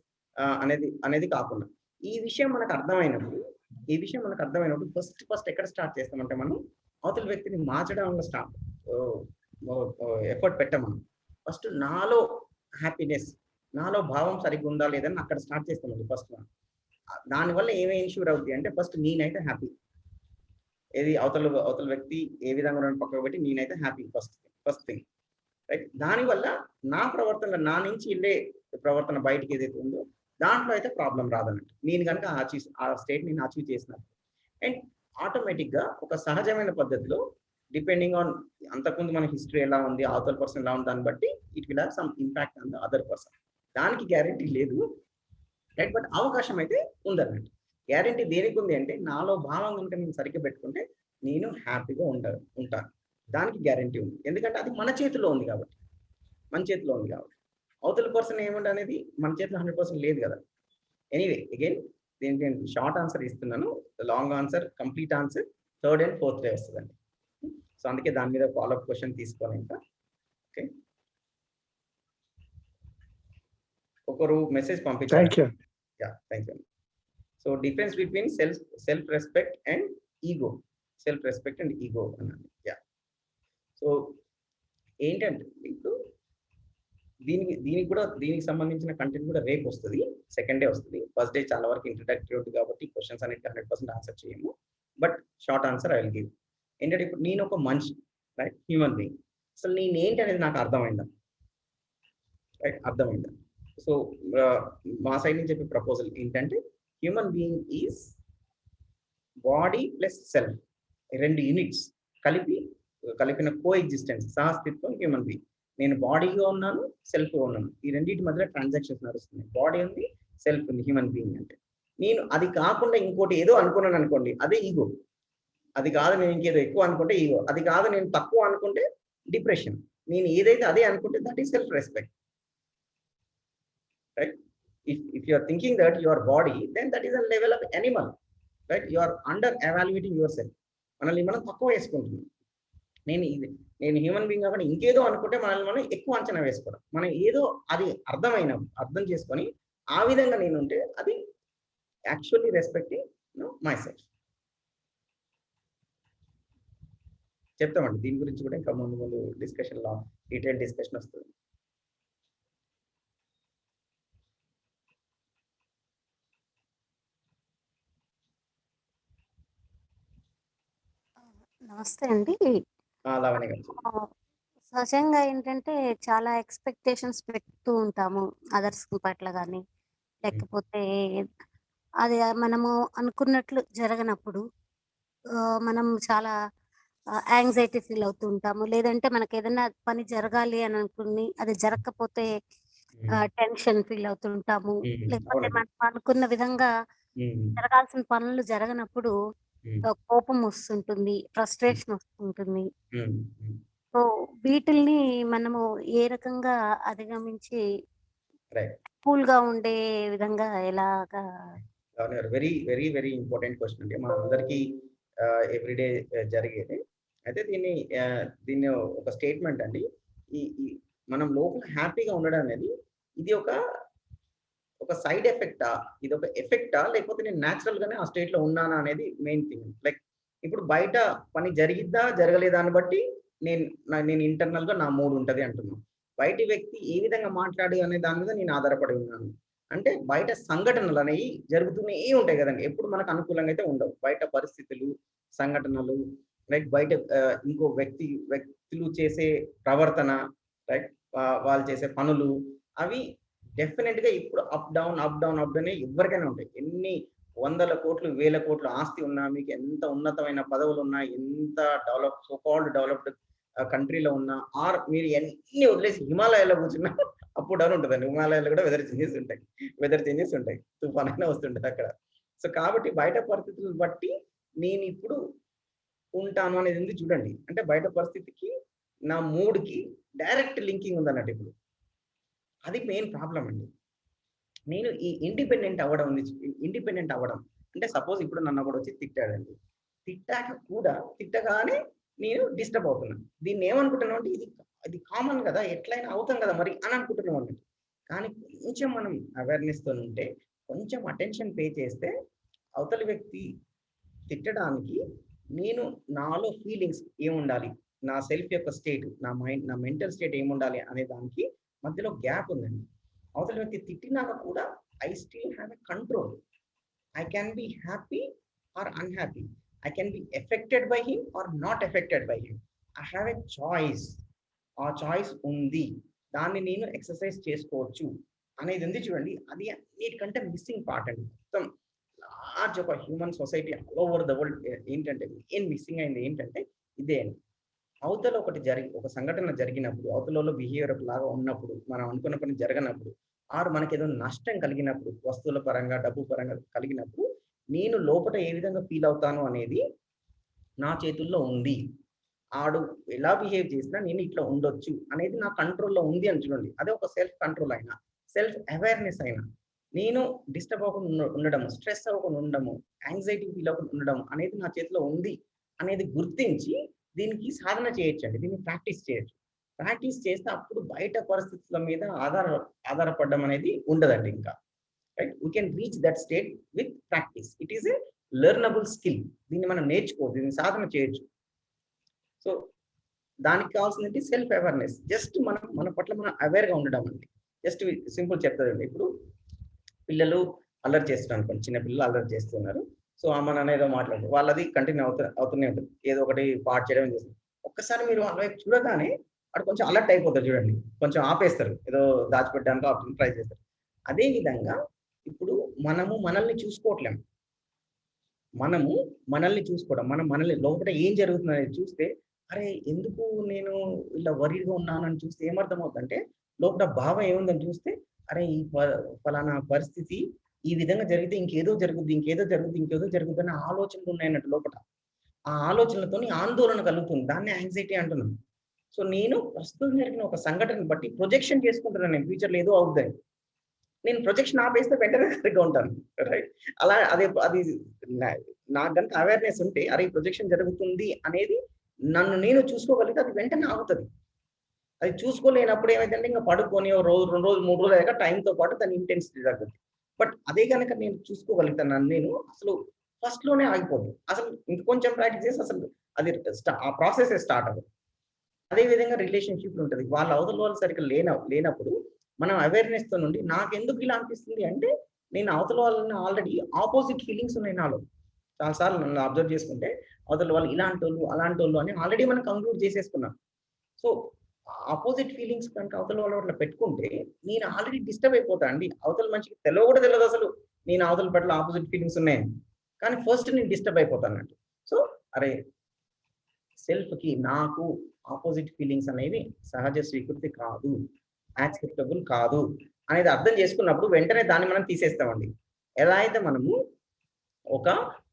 అనేది కాకుండా ఈ విషయం మనకు అర్థమైనప్పుడు ఫస్ట్ ఎక్కడ స్టార్ట్ చేస్తామంటే మనం అవతల వ్యక్తిని మార్చడంలో ఎఫర్ట్ పెట్టమనం. ఫస్ట్ నాలో హ్యాపీనెస్, నాలో భావం సరిగ్గా ఉందా లేదని అక్కడ స్టార్ట్ చేస్తామండి ఫస్ట్. దానివల్ల ఏమేమి ఇన్ష్యూర్ అవుతుంది అంటే ఫస్ట్ నేనైతే హ్యాపీ, ఏది అవతల వ్యక్తి ఏ విధంగా పక్కకు పెట్టి నేనైతే హ్యాపీ ఫస్ట్ థింగ్, రైట్. దానివల్ల నా ప్రవర్తన, నా నుంచి వెళ్ళే ప్రవర్తన బయటికి ఏదైతే ఉందో దాంట్లో అయితే ప్రాబ్లం రాదన్నట్టు. నేను కనుక ఆ స్టేట్ నేను అచీవ్ చేసినట్టు, అండ్ ఆటోమేటిక్గా ఒక సహజమైన పద్ధతిలో డిపెండింగ్ ఆన్ అంతకుముందు మన హిస్టరీ ఎలా ఉంది, అవతల పర్సన్ ఎలా ఉంది, దాన్ని బట్టి it will have some impact on the other person. దానికి గ్యారెంటీ లేదు, రైట్, బట్ అవకాశం అయితే ఉందన్నట్టు. గ్యారెంటీ దేనికి ఉంది అంటే నాలో భావం కనుక నేను సరిగ్గా పెట్టుకుంటే నేను హ్యాపీగా ఉంటాను. దానికి గ్యారెంటీ ఉంది, ఎందుకంటే అది మన చేతిలో ఉంది కాబట్టి. అవతల పర్సన్ ఏముంది అనేది మన చేతిలో 100% లేదు కదా. ఎనీవే అగైన్ దీనికి నేను షార్ట్ ఆన్సర్ ఇస్తున్నాను, long answer, complete answer 3rd and 4th day వస్తుందండి. సో అందుకే దాని మీద ఫాలోఅప్ క్వశ్చన్ తీసుకోవాలి. ఇంకా ఓకే, ఒకరు మెసేజ్ పంపించారు. Thank you. So difference between self respect and ego అన్నది. సో ఏంటంటే ఇప్పుడు దీనికి సంబంధించిన కంటెంట్ కూడా రేపు వస్తుంది, 2nd డే వస్తుంది. ఫస్ట్ డే చాలా వరకు ఇంట్రడక్టరీ ఉంటుంది కాబట్టి క్వశ్చన్స్ అనేది 100% ఆన్సర్ చేయము, but short answer I will give. ఏంటంటే ఇప్పుడు నేను ఒక మనిషి, రైట్, హ్యూమన్ బీయింగ్. అసలు నేనేంటి అనేది నాకు అర్థమైందా, రైట్, అర్థమైందా? సో మా సైడ్ నుంచి చెప్పే ప్రపోజల్ ఏంటంటే human being is body plus self, 2 units కలిపిన కో ఎగ్జిస్టెన్స్, సహస్థిత్వం హ్యూమన్ బీయింగ్. నేను బాడీగా ఉన్నాను, సెల్ఫ్గా ఉన్నాను, ఈ రెండింటి మధ్యలో ట్రాన్సాక్షన్స్ నడుస్తున్నాయి. బాడీ ఉంది, సెల్ఫ్ ఉంది, హ్యూమన్ బీయింగ్ అంటే. నేను అది కాకుండా ఇంకోటి ఏదో అనుకున్నాను అనుకోండి, అదే ఈగో. అది కాదు నేను ఇంకేదో ఎక్కువ అనుకుంటే ఈగో, అది కాదు నేను తక్కువ అనుకుంటే డిప్రెషన్. నేను ఏదైతే అదే అనుకుంటే that is self respect, right. If you are thinking that your body, then that is a level of animal, right? You are under evaluating yourself. మనల్ని మనం తక్కువ వేసుకుంటున్నాం. నేను హ్యూమన్ బీయింగ్ కాబట్టి ఇంకేదో అనుకుంటే మనల్ని మనం ఎక్కువ అంచనా వేసుకోవడం. మనం ఏదో అది అర్థం చేసుకొని ఆ విధంగా నేను ఉంటే అది యాక్చువల్లీ రెస్పెక్టింగ్ మై సెల్ఫ్. చెప్తామండి దీని గురించి కూడా ఇంకా ముందు డిస్కషన్లో డీటెయిల్ డిస్కషన్ వస్తుంది. నమస్తే అండి. లావణ్య గారు. సహజంగా ఏంటంటే చాలా ఎక్స్పెక్టేషన్స్ పెడుతూ ఉంటాము అదర్స్ పట్ల కానీ, లేకపోతే అది మనము అనుకున్నట్లు జరగనప్పుడు మనం చాలా యాంగ్జైటీ ఫీల్ అవుతూ ఉంటాము. లేదంటే మనకి ఏదైనా పని జరగాలి అని అనుకుని అది జరగకపోతే టెన్షన్ ఫీల్ అవుతుంటాము. లేకపోతే అవునండి. మనం అనుకున్న విధంగా జరగాల్సిన పనులు జరగనప్పుడు కోపం వస్తుంటుంది, ఫ్రస్ట్రేషన్ వస్తుంటుంది. సో వీటిల్ని మనము ఏ రకంగా అధిగమించి రైట్. కూల్‌గా ఉండే విధంగా ఎలాగా? Very very very important question అండి. మన అందరికీ ఎవ్రీడే జరిగేది. అయితే దీన్ని ఒక స్టేట్మెంట్ అండి. ఈ మనం లోపల హ్యాపీగా ఉండడం అనేది ఇది ఒక సైడ్ ఎఫెక్టా? ఇది ఒక ఎఫెక్టా? లేకపోతే నేను నేచురల్ గానే ఆ స్టేట్ లో ఉన్నానా అనేది మెయిన్ థింగ్. లైక్ ఇప్పుడు బయట పని జరిగిద్దా జరగలేదా అని బట్టి నేను ఇంటర్నల్ గా నా మూడ్ ఉంటది అంటున్నాను. బయటి వ్యక్తి ఏ విధంగా మాట్లాడి అనే దాని మీద నేను ఆధారపడి ఉన్నాను. అంటే బయట సంఘటనలు అనేవి జరుగుతూనే ఉంటాయి కదండి. ఎప్పుడు మనకు అనుకూలంగా అయితే ఉండవు. బయట పరిస్థితులు, సంఘటనలు, లైక్ బయట ఇంకో వ్యక్తులు చేసే ప్రవర్తన, లైక్ వాళ్ళు చేసే పనులు, అవి డెఫినెట్ గా ఇప్పుడు అప్ డౌన్ ఎవరికైనా ఉంటాయి. ఎన్ని వందల కోట్లు, వేల కోట్ల ఆస్తి ఉన్నా, మీకు ఎంత ఉన్నతమైన పదవులు ఉన్నా, ఎంత డెవలప్డ్ కంట్రీలో ఉన్నా, ఆర్ మీరు ఎన్ని వదిలేసి హిమాలయాల్లో కూర్చున్నా అప్ డౌన్ ఉంటుందండి. హిమాలయాల్లో కూడా వెదర్ చేంజెస్ ఉంటాయి. తుఫాన్ అయినా వస్తుంటది అక్కడ. సో కాబట్టి బయట పరిస్థితులను బట్టి నేను ఇప్పుడు ఉంటాను అనేది ఉంది చూడండి. అంటే బయట పరిస్థితికి నా మూడ్‌కి డైరెక్ట్ లింకింగ్ ఉందన్నట్టు ఇప్పుడు. అది మెయిన్ ప్రాబ్లమ్ అండి. నేను ఈ ఇండిపెండెంట్ అవ్వడం అంటే సపోజ్ ఇప్పుడు నన్ను ఒకడు వచ్చి తిట్టాడండి. తిట్టగానే నేను డిస్టర్బ్ అవుతున్నాను. దీన్ని ఏమనుకుంటున్నాం అంటే ఇది కామన్ కదా, ఎట్లయినా అవుతాం కదా మరి అని అనుకుంటున్నాం అన్నట్టు. కానీ కొంచెం మనం అవేర్‌నెస్ తో ఉంటే, కొంచెం అటెన్షన్ పే చేస్తే అవతలి వ్యక్తి తిట్టడానికి నేను నాలో ఫీలింగ్స్ ఏముండాలి, నా సెల్ఫ్ యొక్క స్టేట్, నా మెంటల్ స్టేట్ ఏముండాలి అనే దానికి మధ్యలో గ్యాప్ ఉందండి. అవతల వ్యక్తి తిట్టినాక కూడా I still have a control. I can be happy or unhappy. I can be affected by him or not affected by him. I have a choice. ఆ చాయిస్ ఉంది. దాన్ని నేను ఎక్సర్సైజ్ చేసుకోవచ్చు అనేది ఉంది చూడండి. అది అన్నిటికంటే మిస్సింగ్ పార్ట్ అండి. మొత్తం లార్జ్ ఒక human society all over the world ఏంటంటే మెయిన్ మిస్సింగ్ అయింది ఏంటంటే ఇదే అండి. అవతల ఒక సంఘటన జరిగినప్పుడు, అవతలలో బిహేవియర్ లాగా ఉన్నప్పుడు, మనం అనుకున్న పని జరగనప్పుడు, ఆర్ మనకేదో నష్టం కలిగినప్పుడు, వస్తువుల పరంగా, డబ్బు పరంగా కలిగినప్పుడు, నేను లోపల ఏ విధంగా ఫీల్ అవుతాను అనేది నా చేతుల్లో ఉంది. ఆడు ఎలా బిహేవ్ చేసినా నేను ఇట్లా ఉండొచ్చు అనేది నా కంట్రోల్లో ఉంది అని చూడండి. అదే ఒక సెల్ఫ్ కంట్రోల్ అయినా, సెల్ఫ్ అవేర్నెస్ అయినా, నేను డిస్టర్బ్ అవ్వకుండా ఉండడము, స్ట్రెస్ అవ్వకుండా ఉండడము, యాంగ్జైటీ ఫీల్ అవ్వకుండా ఉండడం అనేది నా చేతిలో ఉంది అనేది గుర్తించి దీనికి సాధన చేయొచ్చండి. దీన్ని ప్రాక్టీస్ చేయొచ్చు. ప్రాక్టీస్ చేస్తే అప్పుడు బయట పరిస్థితుల మీద ఆధారపడడం అనేది ఉండదండి ఇంకా. Right? We can reach that state with practice. It is a learnable skill. దీన్ని మనం నేర్చుకోవచ్చు, దీన్ని సాధన చేయొచ్చు. సో దానికి కావాల్సింది సెల్ఫ్ అవేర్నెస్. జస్ట్ మన పట్ల మనం అవేర్గా ఉండడం అండి. జస్ట్ సింపుల్ చెప్తాదండి. ఇప్పుడు పిల్లలు అల్లరి చేస్తున్నారు అనుకోండి, చిన్న పిల్లలు అల్లరి చేస్తున్నారు. సో అమ్మ నాన్న ఏదో మాట్లాడు, వాళ్ళది కంటిన్యూ అవుతూనే ఉంటుంది. ఏదో ఒకటి పాడు చేయడం చేస్తుంది. ఒక్కసారి మీరు అలా చూడగానే వాడు కొంచెం అలర్ట్ అయిపోతారు చూడండి. కొంచెం ఆపేస్తారు, ఏదో దాచిపెట్టడానికి ట్రై చేస్తారు. అదే విధంగా ఇప్పుడు మనల్ని చూసుకోవట్లేము. మనల్ని చూసుకోవడం, మనల్ని లోపల ఏం జరుగుతుంది అనేది చూస్తే, అరే ఎందుకు నేను ఇలా వరీడ్గా ఉన్నానని చూస్తే ఏమర్థమవుతుందంటే, లోపల భావం ఏముందని చూస్తే, అరే ఈ ఫలానా పరిస్థితి ఈ విధంగా జరిగితే ఇంకేదో జరుగుద్ది అనే ఆలోచనలు ఉన్నాయన్నట్టు లోపల. ఆ ఆలోచనలతో ఆందోళన కలుగుతుంది. దాన్ని యాంగ్జైటీ అంటున్నాను. సో నేను ప్రస్తుతం జరిగిన ఒక సంఘటన బట్టి ప్రొజెక్షన్ చేసుకుంటున్నాను, నేను ఫ్యూచర్లో ఏదో అవుద్దని. నేను ప్రొజెక్షన్ ఆపేస్తే వెంటనే కరెక్ట్‌గా ఉంటాను. రైట్? అలా అది నాకు గనుక అవేర్‌నెస్ ఉంటే, అరే ప్రొజెక్షన్ జరుగుతుంది అనేది నన్ను నేను చూసుకోగలిగితే అది వెంటనే ఆగుతది. అది చూసుకోలేనప్పుడు ఏమైందంటే ఇంక పడుకొని ఓ రోజు, 2 రోజులు, 3 రోజులు అయ్యాక టైంతో పాటు దాని ఇంటెన్సిటీ తగ్గుద్ది. బట్ అదే గనక నేను చూసుకోగలుగుతాను నేను అసలు ఫస్ట్‌లోనే ఆగిపోదు. అసలు ఇంకొంచెం ప్రాక్టీస్ చేసి అసలు అది ఆ ప్రాసెసే స్టార్ట్ అవ్వదు. అదే విధంగా రిలేషన్‌షిప్‌లో ఉంటది. అవతల వాళ్ళు సరిగ్గా లేనప్పుడు మనం అవేర్‌నెస్‌తో నుండి నాకెందుకు ఇలా అనిపిస్తుంది అంటే, నేను అవతల వాళ్ళని ఆల్రెడీ ఆపోజిట్ ఫీలింగ్స్ ఉన్నాయి నాలో. చాలా సార్లు నన్ను అబ్జర్వ్ చేసుకుంటే, అవతల వాళ్ళు ఇలాంటోళ్ళు, అలాంటోళ్ళు అని ఆల్రెడీ మనం కంక్లూడ్ చేసేసుకున్నాం. సో అపోజిట్ ఫీలింగ్స్ కనుక అవతల వాళ్ళు అట్లా పెట్టుకుంటే, నేను ఆల్రెడీ డిస్టర్బ్ అయిపోతా అండి. అవతల మనిషికి తెలియదు అసలు నేను అవతల పట్ల ఆపోజిట్ ఫీలింగ్స్ ఉన్నాయని. కానీ ఫస్ట్ నేను డిస్టర్బ్ అయిపోతానన్నట్టు. సో అరే సెల్ఫ్ కి నాకు ఆపోజిట్ ఫీలింగ్స్ అనేవి సహజ స్వీకృతి కాదు, యాక్సెప్టబుల్ కాదు అనేది అర్థం చేసుకున్నప్పుడు వెంటనే దాన్ని మనం తీసేస్తామండి. ఎలా అయితే మనము ఒక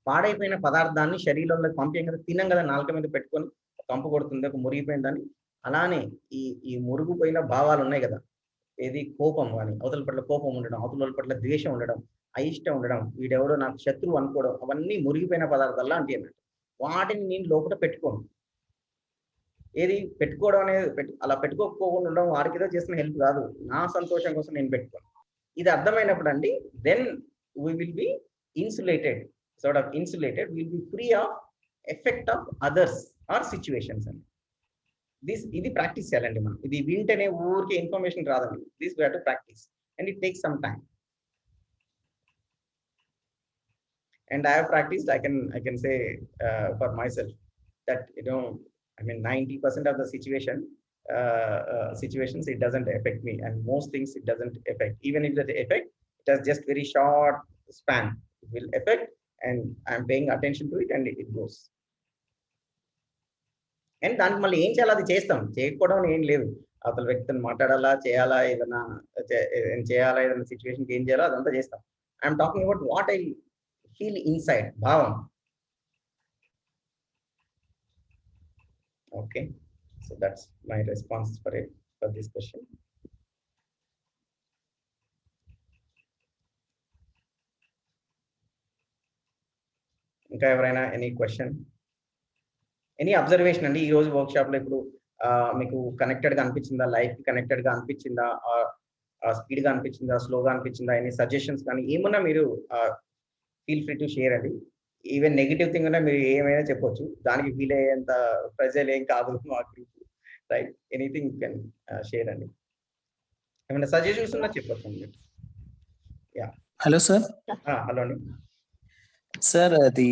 పాడైపోయిన పదార్థాన్ని శరీరంలోకి పంపేం కదా, తినం కదా, నాలుక మీద పెట్టుకొని కంపు కొడుతుంది, ఒక మురిగిపోయిందని. అలానే ఈ మురుగుపోయిన భావాలు ఉన్నాయి కదా, ఏది కోపం కానీ, అవతల పట్ల కోపం ఉండడం, అవతల పట్ల ద్వేషం ఉండడం, అయిష్టం ఉండడం, వీడెవడో నాకు శత్రువు అనుకోవడం, అవన్నీ మురిగిపోయిన పదార్థాలు లాంటివి అన్నట్టు. వాటిని నేను లోపల పెట్టుకోను. ఏది పెట్టుకోవడం అనేది అలా పెట్టుకోకపోకుండా ఉండడం వారికి ఏదో చేసిన హెల్ప్ కాదు, నా సంతోషం కోసం నేను పెట్టుకోను. ఇది అర్థమైనప్పుడు అండి, then we will be insulated, sort of insulated, will be free of effect of others or situations అండి. ఇది ప్రాక్టీస్ చేయాలండి మనం. ఇది వింటేనే ఊరికే ఇన్ఫర్మేషన్ రాదండి. This we have to practice and it takes some time. And I have practiced, I can say for myself that, you know, I mean 90% of the situations it doesn't affect me, and most things it doesn't affect. Even if that affect, it has just very short span. It will affect and I'm paying attention to it and it goes. And దానికి మళ్ళీ ఏం చేయాలి అది చేస్తాం, చేయకపోవడం ఏం లేదు. అవతల వ్యక్తిని మాట్లాడాలా, చేయాలా, ఏదైనా చేయాలా, ఏదైనా సిచ్యువేషన్కి ఏం చేయాలో అదంతా చేస్తాం. I'm talking about what I feel inside, bhavam. Okay, so that's my response for this question. ఇంకా ఎవరైనా ఎనీ క్వశ్చన్, ఎనీ అబ్జర్వేషన్ అండి? ఈ రోజు వర్క్ షాప్ లో ఇప్పుడు మీకు కనెక్టెడ్ గా అనిపించిందా, లైఫ్ కి కనెక్టెడ్ గా అనిపించిందా, స్పీడ్ గా అనిపించిందా, స్లోగా అనిపించిందా, ఎనీ సజెషన్స్ కానీ ఏమన్నా మీరు ఫీల్ ఫ్రీ టు షేర్ అండి. ఈవెన్ నెగిటివ్ థింగ్ ఉన్నా మీరు ఏమైనా చెప్పొచ్చు, దానికి ఫీల్ అయ్యేంత ప్రెజర్ ఏం కాదు మాకు, రైట్? ఎనీథింగ్ కెన్ షేర్ అండి. ఏమైనా సజెషన్స్ ఉన్నా చెప్పొచ్చు అండి. Yeah, hello sir. హలో అండి సార్, అది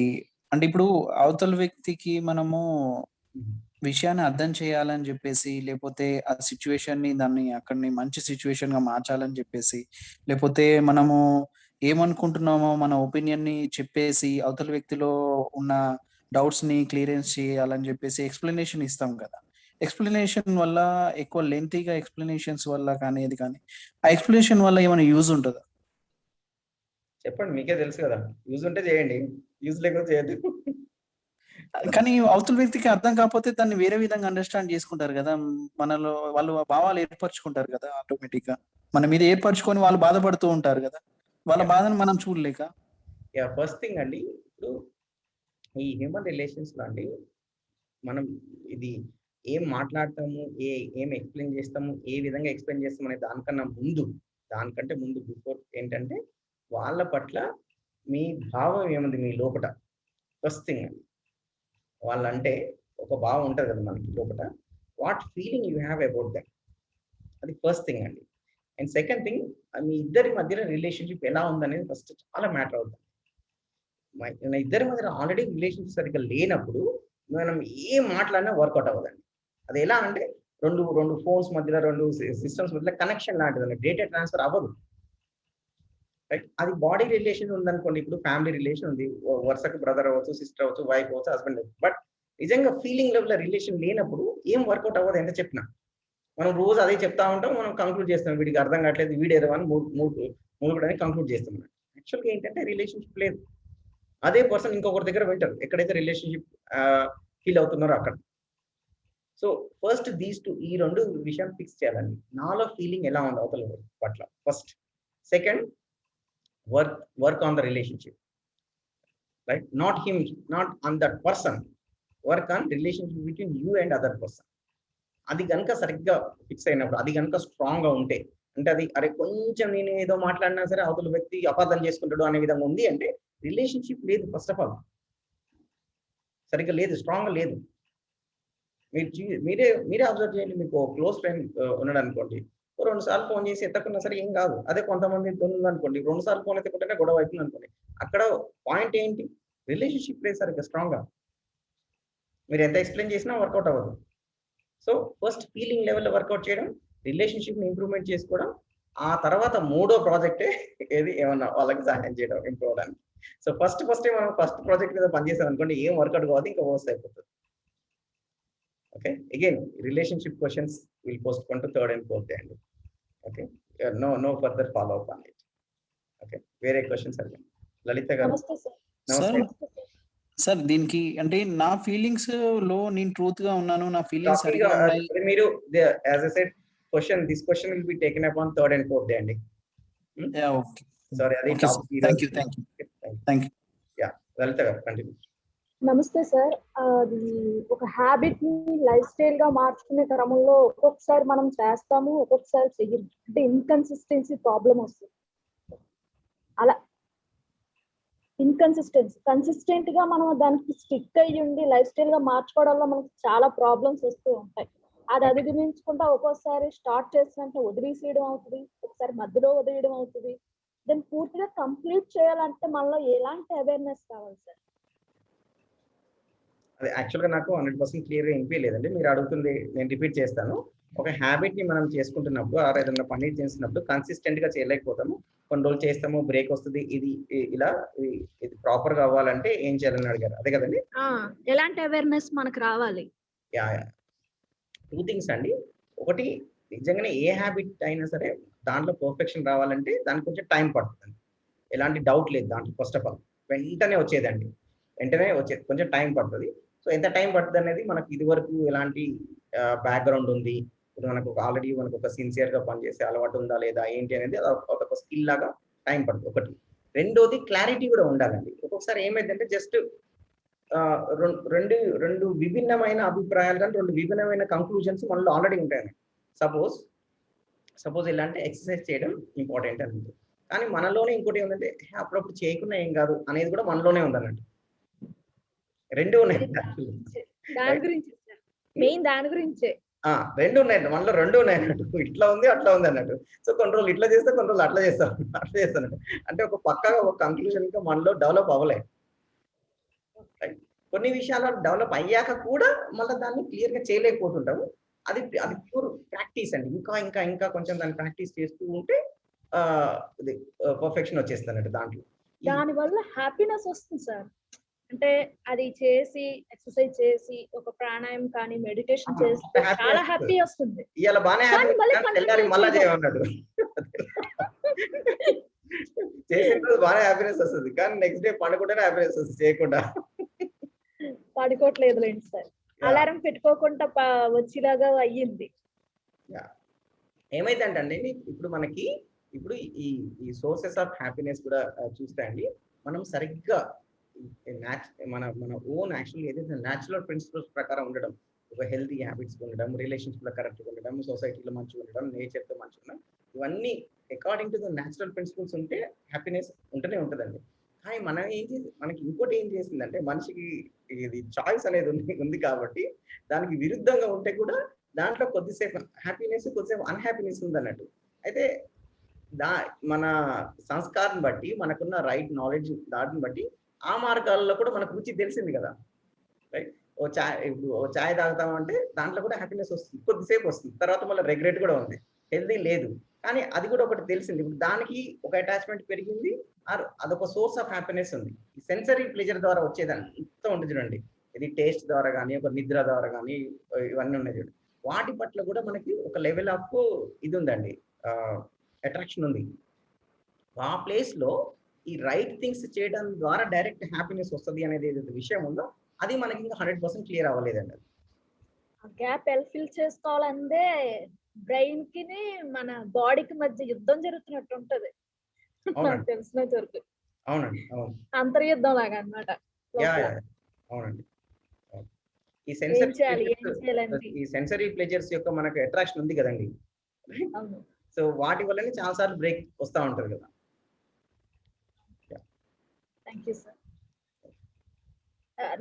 అంటే ఇప్పుడు అవతల వ్యక్తికి మనము విషయాన్ని అర్థం చేయాలని చెప్పేసి, లేకపోతే ఆ సిచ్యువేషన్ ని దాన్ని అక్కడిని మంచి సిచ్యువేషన్ గా మార్చాలని చెప్పేసి, లేకపోతే మనము ఏమనుకుంటున్నామో మన ఒపీనియన్ ని చెప్పేసి అవతల వ్యక్తిలో ఉన్న డౌట్స్ ని క్లియరెన్స్ చేయాలని చెప్పేసి ఎక్స్ప్లెనేషన్ ఇస్తాం కదా. ఎక్స్ప్లెనేషన్ వల్ల ఎక్కువ లెంతీగా ఎక్స్ప్లెనేషన్స్ వల్ల కానీ ఏది కానీ ఆ ఎక్స్ప్లెనేషన్ వల్ల ఏమైనా యూజ్ ఉంటుందా? చెప్పండి, మీకే తెలుసు కదా. యూజ్ ఉంటే చేయండి, యూజ్ లేకపోతే చేయద్దు. కానీ అవతల వ్యక్తికి అర్థం కాకపోతే దాన్ని వేరే విధంగా అండర్స్టాండ్ చేసుకుంటారు కదా, మనలో వాళ్ళు భావాలు ఏర్పరచుకుంటారు కదా, ఆటోమేటిక్ గా మన మీద ఏర్పరచుకొని వాళ్ళు బాధపడుతూ ఉంటారు కదా, వాళ్ళ బాధను మనం చూడలేక. ఫస్ట్ థింగ్ అండి, ఇప్పుడు ఈ హ్యూమన్ రిలేషన్స్ లో అండి మనం ఇది ఏం మాట్లాడతాము, ఏం ఎక్స్ప్లెయిన్ చేస్తాము, ఏ విధంగా ఎక్స్ప్లెయిన్ చేస్తాము అనే దానికంటే ముందు బిఫోర్ ఏంటంటే వాళ్ళ పట్ల మీ భావం ఏముంది మీ లోపల. ఫస్ట్ థింగ్ అండి, వాళ్ళంటే ఒక భావం ఉంటుంది కదా మనకి లోపల, what feeling you have about that, అది ఫస్ట్ థింగ్ అండి. అండ్ సెకండ్ థింగ్, మీ ఇద్దరి మధ్యలో రిలేషన్షిప్ ఎలా ఉందనేది ఫస్ట్ చాలా మ్యాటర్ అవుతుంది. మన ఇద్దరి మధ్య ఆల్రెడీ రిలేషన్షిప్ సరిగ్గా లేనప్పుడు మనం ఏం మాట్లాడినా వర్కౌట్ అవ్వదండి. అది ఎలా అంటే రెండు ఫోన్స్ మధ్యలో, రెండు సిస్టమ్స్ మధ్యలో కనెక్షన్ లాంటిది, డేటా ట్రాన్స్ఫర్ అవ్వదు, రైట్? అది బాడీ రిలేషన్ ఉందనుకోండి, ఇప్పుడు ఫ్యామిలీ రిలేషన్ ఉంది, వరుసకు బ్రదర్ అవ్వచ్చు, సిస్టర్ అవ్వచ్చు, వైఫ్ అవ్వచ్చు, హస్బెండ్ అవ్వచ్చు. బట్ నిజంగా ఫీలింగ్ లెవెల్ రిలేషన్ లేనప్పుడు ఏం వర్కౌట్ అవ్వదు ఎంత చెప్పినా. మనం రోజు అదే చెప్తా ఉంటాం, మనం కంక్లూడ్ చేస్తాం, వీడికి అర్థం కావట్లేదు, వీడేదో అని మూడు కంక్లూడ్ చేస్తాం. యాక్చువల్గా ఏంటంటే రిలేషన్షిప్ లేదు, అదే పర్సన్ ఇంకొకరి దగ్గర వింటారు ఎక్కడైతే రిలేషన్షిప్ ఫీల్ అవుతున్నారో అక్కడ. సో ఫస్ట్ ఈ రెండు విషయాలు ఫిక్స్ చేయాలండి. నాలో ఫీలింగ్ ఎలా ఉంది అవతల పట్ల first. Second, work on the relationship, right? Not him, not on that person, work on relationship between you and other person. అది కనుక సరిగ్గా ఫిక్స్ అయినప్పుడు, అది కనుక స్ట్రాంగ్ గా ఉంటే, అంటే అది అరే కొంచెం నేను ఏదో మాట్లాడినా సరే అవతల వ్యక్తి అపార్థం చేసుకుంటాడు అనే విధంగా ఉంది అంటే రిలేషన్షిప్ లేదు. ఫస్ట్ ఆఫ్ ఆల్ సరిగ్గా లేదు, స్ట్రాంగ్ లేదు. మీరే అబ్జర్వ్ చేయండి. మీకు క్లోజ్ ఫ్రెండ్ ఉన్నాడు అనుకోండి, 2 సార్లు ఫోన్ చేసి ఎత్తకున్నా సరే ఏం కాదు. అదే కొంతమంది ఉందనుకోండి, 2 సార్లు ఫోన్ ఎత్తకుంటేనే గొడవ అవుతుంది అనుకోండి. అక్కడ పాయింట్ ఏంటి? రిలేషన్షిప్ లేదు సరిగ్గా స్ట్రాంగ్ గా. మీరు ఎంత ఎక్స్ప్లెయిన్ చేసినా వర్కౌట్ అవ్వదు. సో ఫస్ట్ ఫీలింగ్ లెవెల్లో వర్కౌట్ చేయడం, రిలేషన్షిప్ ని ఇంప్రూవ్మెంట్ చేసుకోవడం, ఆ తర్వాత 3వ ప్రాజెక్టే ఏది ఏమన్నా వాళ్ళకి సహాయం చేయడం ఇంప్రూవ్ అవడానికి. సో ఫస్ట్ మనం ఫస్ట్ ప్రాజెక్ట్ మీద పనిచేసాం అనుకోండి, ఏం వర్కౌట్ కావద్దు, ఇంకా వర్స్ట్ అయిపోతుంది. Okay, again relationship questions will postpone to third and fourth day అండి. Okay, no further follow up on it. Okay, వేరే క్వశ్చన్స్ అడగండి లలిత గారు. నమస్తే సార్. నమస్తే. సార్ దీనికి అంటే నా ఫీలింగ్స్ లో నేను ట్రూత్ గా ఉన్నాను, నా ఫీలింగ్స్ Talking, సరిగా ఉన్నాయి. మీరు as I said this question will be taken up on third and fourth day అండి. ఓకే, Sorry, అది okay sir, thank you. Yeah, Lalitha గారు కంటిన్యూ. నమస్తే సార్. అది ఒక హ్యాబిట్ ని లైఫ్ స్టైల్ గా మార్చుకునే క్రమంలో ఒక్కొక్కసారి మనం చేస్తాము, ఒక్కొక్కసారి చెయ్యము. అంటే ఇన్కన్సిస్టెన్సీ ప్రాబ్లం వస్తుంది. అలా కన్సిస్టెంట్ గా మనం దానికి స్టిక్ అయ్యి ఉండి లైఫ్ స్టైల్ గా మార్చుకోవడంలో మనకి చాలా ప్రాబ్లమ్స్ వస్తూ ఉంటాయి. అది అధిగమించుకుంటా ఒక్కోసారి స్టార్ట్ చేసినంటే వదిలేసేయడం అవుతుంది, ఒకసారి మధ్యలో వదిలేయడం అవుతుంది. దాన్ని పూర్తిగా కంప్లీట్ చేయాలంటే మనలో ఎలాంటి అవేర్నెస్ కావాలి సార్? అది యాక్చువల్గా నాకు 100% క్లియర్గా వినిపించలేదండి. మీరు అడుగుతుంది నేను రిపీట్ చేస్తాను. ఒక హ్యాబిట్ ని మనం చేసుకుంటున్నప్పుడు ఆర్ ఏదైనా పని చేస్తున్నప్పుడు కన్సిస్టెంట్ గా చేయలేకపోతాము. కొన్ని రోజులు చేస్తాము, బ్రేక్ వస్తుంది. ఇది ప్రాపర్ గా అవ్వాలంటే ఏం చేయాలని అడిగారు, అదే కదండి? ఎలాంటి అవేర్నెస్ మనకు రావాలి? యా, 2 థింగ్స్ అండి. ఒకటి, నిజంగానే ఏ హ్యాబిట్ అయినా సరే దాంట్లో పర్ఫెక్షన్ రావాలంటే దానికి కొంచెం టైం పడుతుంది. ఎలాంటి డౌట్ లేదు దాంట్లో. ఫస్ట్ ఆఫ్ ఆల్ వెంటనే వచ్చేదండి, కొంచెం టైం పడుతుంది. సో ఎంత టైం పడుతుంది అనేది మనకి ఇది వరకు ఎలాంటి బ్యాక్గ్రౌండ్ ఉంది, ఇప్పుడు మనకు ఆల్రెడీ మనకు ఒక సిన్సియర్ గా పనిచేసే అలవాటు ఉందా లేదా ఏంటి అనేది ఒక స్కిల్ లాగా టైం పడుతుంది ఒకటి. రెండోది క్లారిటీ కూడా ఉండాలండి. ఒక్కొక్కసారి ఏమైందంటే జస్ట్ రెండు విభిన్నమైన అభిప్రాయాలు కానీ 2 విభిన్నమైన కంక్లూజన్స్ మనలో ఆల్రెడీ ఉంటాయండి. సపోజ్ ఇలాంటి ఎక్సర్సైజ్ చేయడం ఇంపార్టెంట్ అన్నట్టు, కానీ మనలోనే ఇంకోటి ఏంటంటే అప్పుడప్పుడు చేయకుండా ఏం కాదు అనేది కూడా మనలోనే ఉందన్నట్టు. 2 ఉన్నాయి దాని గురించి మెయిన్ దాని గురించే 2 ఉన్నాయి మనలో, 2 ఉన్నాయి అన్నట్టు. ఇట్లా ఉంది అట్లా ఉంది అన్నట్టు. సో కొన్ని రోజులు ఇట్లా చేస్తే కొన్ని రోజులు అట్లా చేస్తాను. అంటే ఒక పక్కగా ఒక కంక్లూజన్ ఇంకా మనలో డెవలప్ అవ్వలేదు. కొన్ని విషయాలు డెవలప్ అయ్యాక కూడా మళ్ళీ దాన్ని క్లియర్ గా చేయలేకపోతుంటాము. అది ప్యూర్ ప్రాక్టీస్ అండి. ఇంకా కొంచెం దాన్ని ప్రాక్టీస్ చేస్తూ ఉంటే పర్ఫెక్షన్ వచ్చేస్తుంది అన్నట్టు దాంట్లో. దాని వల్ల హ్యాపీనెస్ వస్తుంది సార్. అంటే అది చేసి ఎక్సర్సైజ్ చేసి ఒక ప్రాణాయామం కానీ మెడిటేషన్ చేస్తే చాలా హ్యాపీ వస్తుంది. ఇవాళ బాగానే మళ్ళా చేయమన్నాడు చేసిన రోజు బాగానే హ్యాపీనెస్ వస్తుంది, కానీ నెక్స్ట్ డే పండుకుంటేనే హ్యాపీనెస్ వస్తుంది. చేయకుండా పడుకోవట్లేదు లేండి సార్, అలారం పెట్టుకోకుండా వచ్చేలాగా అయ్యింది. ఏమైందంటే ఇప్పుడు మనకి ఈ సోర్సెస్ ఆఫ్ హ్యాపీనెస్ కూడా చూస్తే అండి, మనం సరిగ్గా మన ఓన్ యాక్చువల్గా ఏదైతే న్యాచురల్ ప్రిన్సిపల్స్ ప్రకారం ఉండడం, ఒక హెల్తీ హ్యాబిట్స్ ఉండడం, రిలేషన్షిప్ లో కరెక్ట్గా ఉండడం, సొసైటీలో మంచిగా ఉండడం, నేచర్తో మంచిగా ఉండడం, ఇవన్నీ according to the natural principles ఉంటే హ్యాపీనెస్ ఉంటూనే ఉంటుందండి. కానీ మనకి ఇంకోటి ఏం చేసిందంటే, మనిషికి ఇది చాయిస్ అనేది ఉంది కాబట్టి దానికి విరుద్ధంగా ఉంటే కూడా దాంట్లో కొద్దిసేపు హ్యాపీనెస్, కొద్దిసేపు అన్హ్యాపీనెస్ ఉంది అన్నట్టు. అయితే మన సంస్కారం బట్టి, మనకున్న రైట్ నాలెడ్జ్ దాటిని బట్టి ఆ మార్గాల్లో కూడా మనకు రుచి తెలిసింది కదా. రైట్, ఓ చాయ్ తాగుతామంటే దాంట్లో కూడా హ్యాపీనెస్ వస్తుంది, కొద్దిసేపు వస్తుంది, తర్వాత మళ్ళీ రెగ్రెట్ కూడా ఉంది, హెల్దీ లేదు. కానీ అది కూడా ఒకటి తెలిసింది. ఇప్పుడు దానికి ఒక అటాచ్మెంట్ పెరిగింది, అదొక సోర్స్ ఆఫ్ హ్యాపీనెస్ ఉంది. ఈ సెన్సరీ ప్లెజర్ ద్వారా వచ్చేదాన్ని ఇంత ఉంటుంది చూడండి, ఇది టేస్ట్ ద్వారా కానీ, ఒక నిద్ర ద్వారా కానీ, ఇవన్నీ ఉన్నాయి చూడండి. వాటి పట్ల కూడా మనకి ఒక లెవెల్ ఆఫ్ ఇది ఉందండి, అట్రాక్షన్ ఉంది. ఆ ప్లేస్ లో ఈ రైట్ థింగ్స్ చేయడం ద్వారా డైరెక్ట్ హ్యాపీనెస్ వస్తుంది అనేది ఏదైతే విషయం ఉందో అది మనకి ఇంకా 100% క్లియర్ అవ్వలేదండి. గ్యాప్ ఎలా ఫిల్ చేసుకోవాలంటే బ్రెయిన్ కి మన బాడీకి మధ్య యుద్ధం జరుగుతున్నట్టు ఉంటది, నాకు తెలిసినంత వరకు. అవునండి, అవును, అంతర్యుద్ధం లాగా అన్నమాట. అవునండి. ఈ సెన్సరీ ప్లెజర్స్ యొక్క మనకు అట్రాక్షన్ ఉంది కదండి. సో వాటి వల్లనే చాలా సార్లు బ్రేక్ వస్తూ ఉంటది కదా. Thank you sir.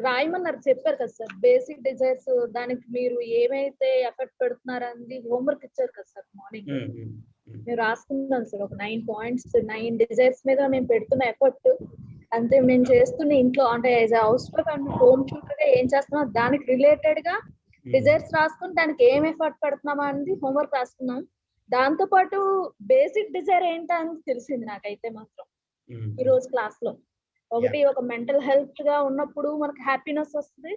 రాయమన్నారు చెప్పారు కదా సార్, బేసిక్ డిజైర్స్ దానికి మీరు ఏమైతే ఎఫర్ట్ పెడుతున్నారని హోంవర్క్ ఇచ్చారు కదా సార్ మార్నింగ్. మేము రాసుకున్నాం సార్, ఒక 9 పాయింట్స్, 9 డిజైర్స్ మీద మేము పెడుతున్న ఎఫర్ట్ అంతే. మేము చేస్తున్న ఇంట్లో అంటే house wife and home tutor గా ఏం చేస్తున్నాం దానికి రిలేటెడ్ గా డిజైర్స్ రాసుకుని దానికి ఏం ఎఫర్ట్ పెడుతున్నామా అనేది హోంవర్క్ రాసుకున్నాం. దాంతో పాటు బేసిక్ డిజైర్ ఏంటని తెలిసింది నాకైతే మాత్రం ఈ రోజు క్లాస్ లో. ఒకటి, ఒక మెంటల్ హెల్త్ గా ఉన్నప్పుడు మనకు హ్యాపీనెస్ వస్తుంది,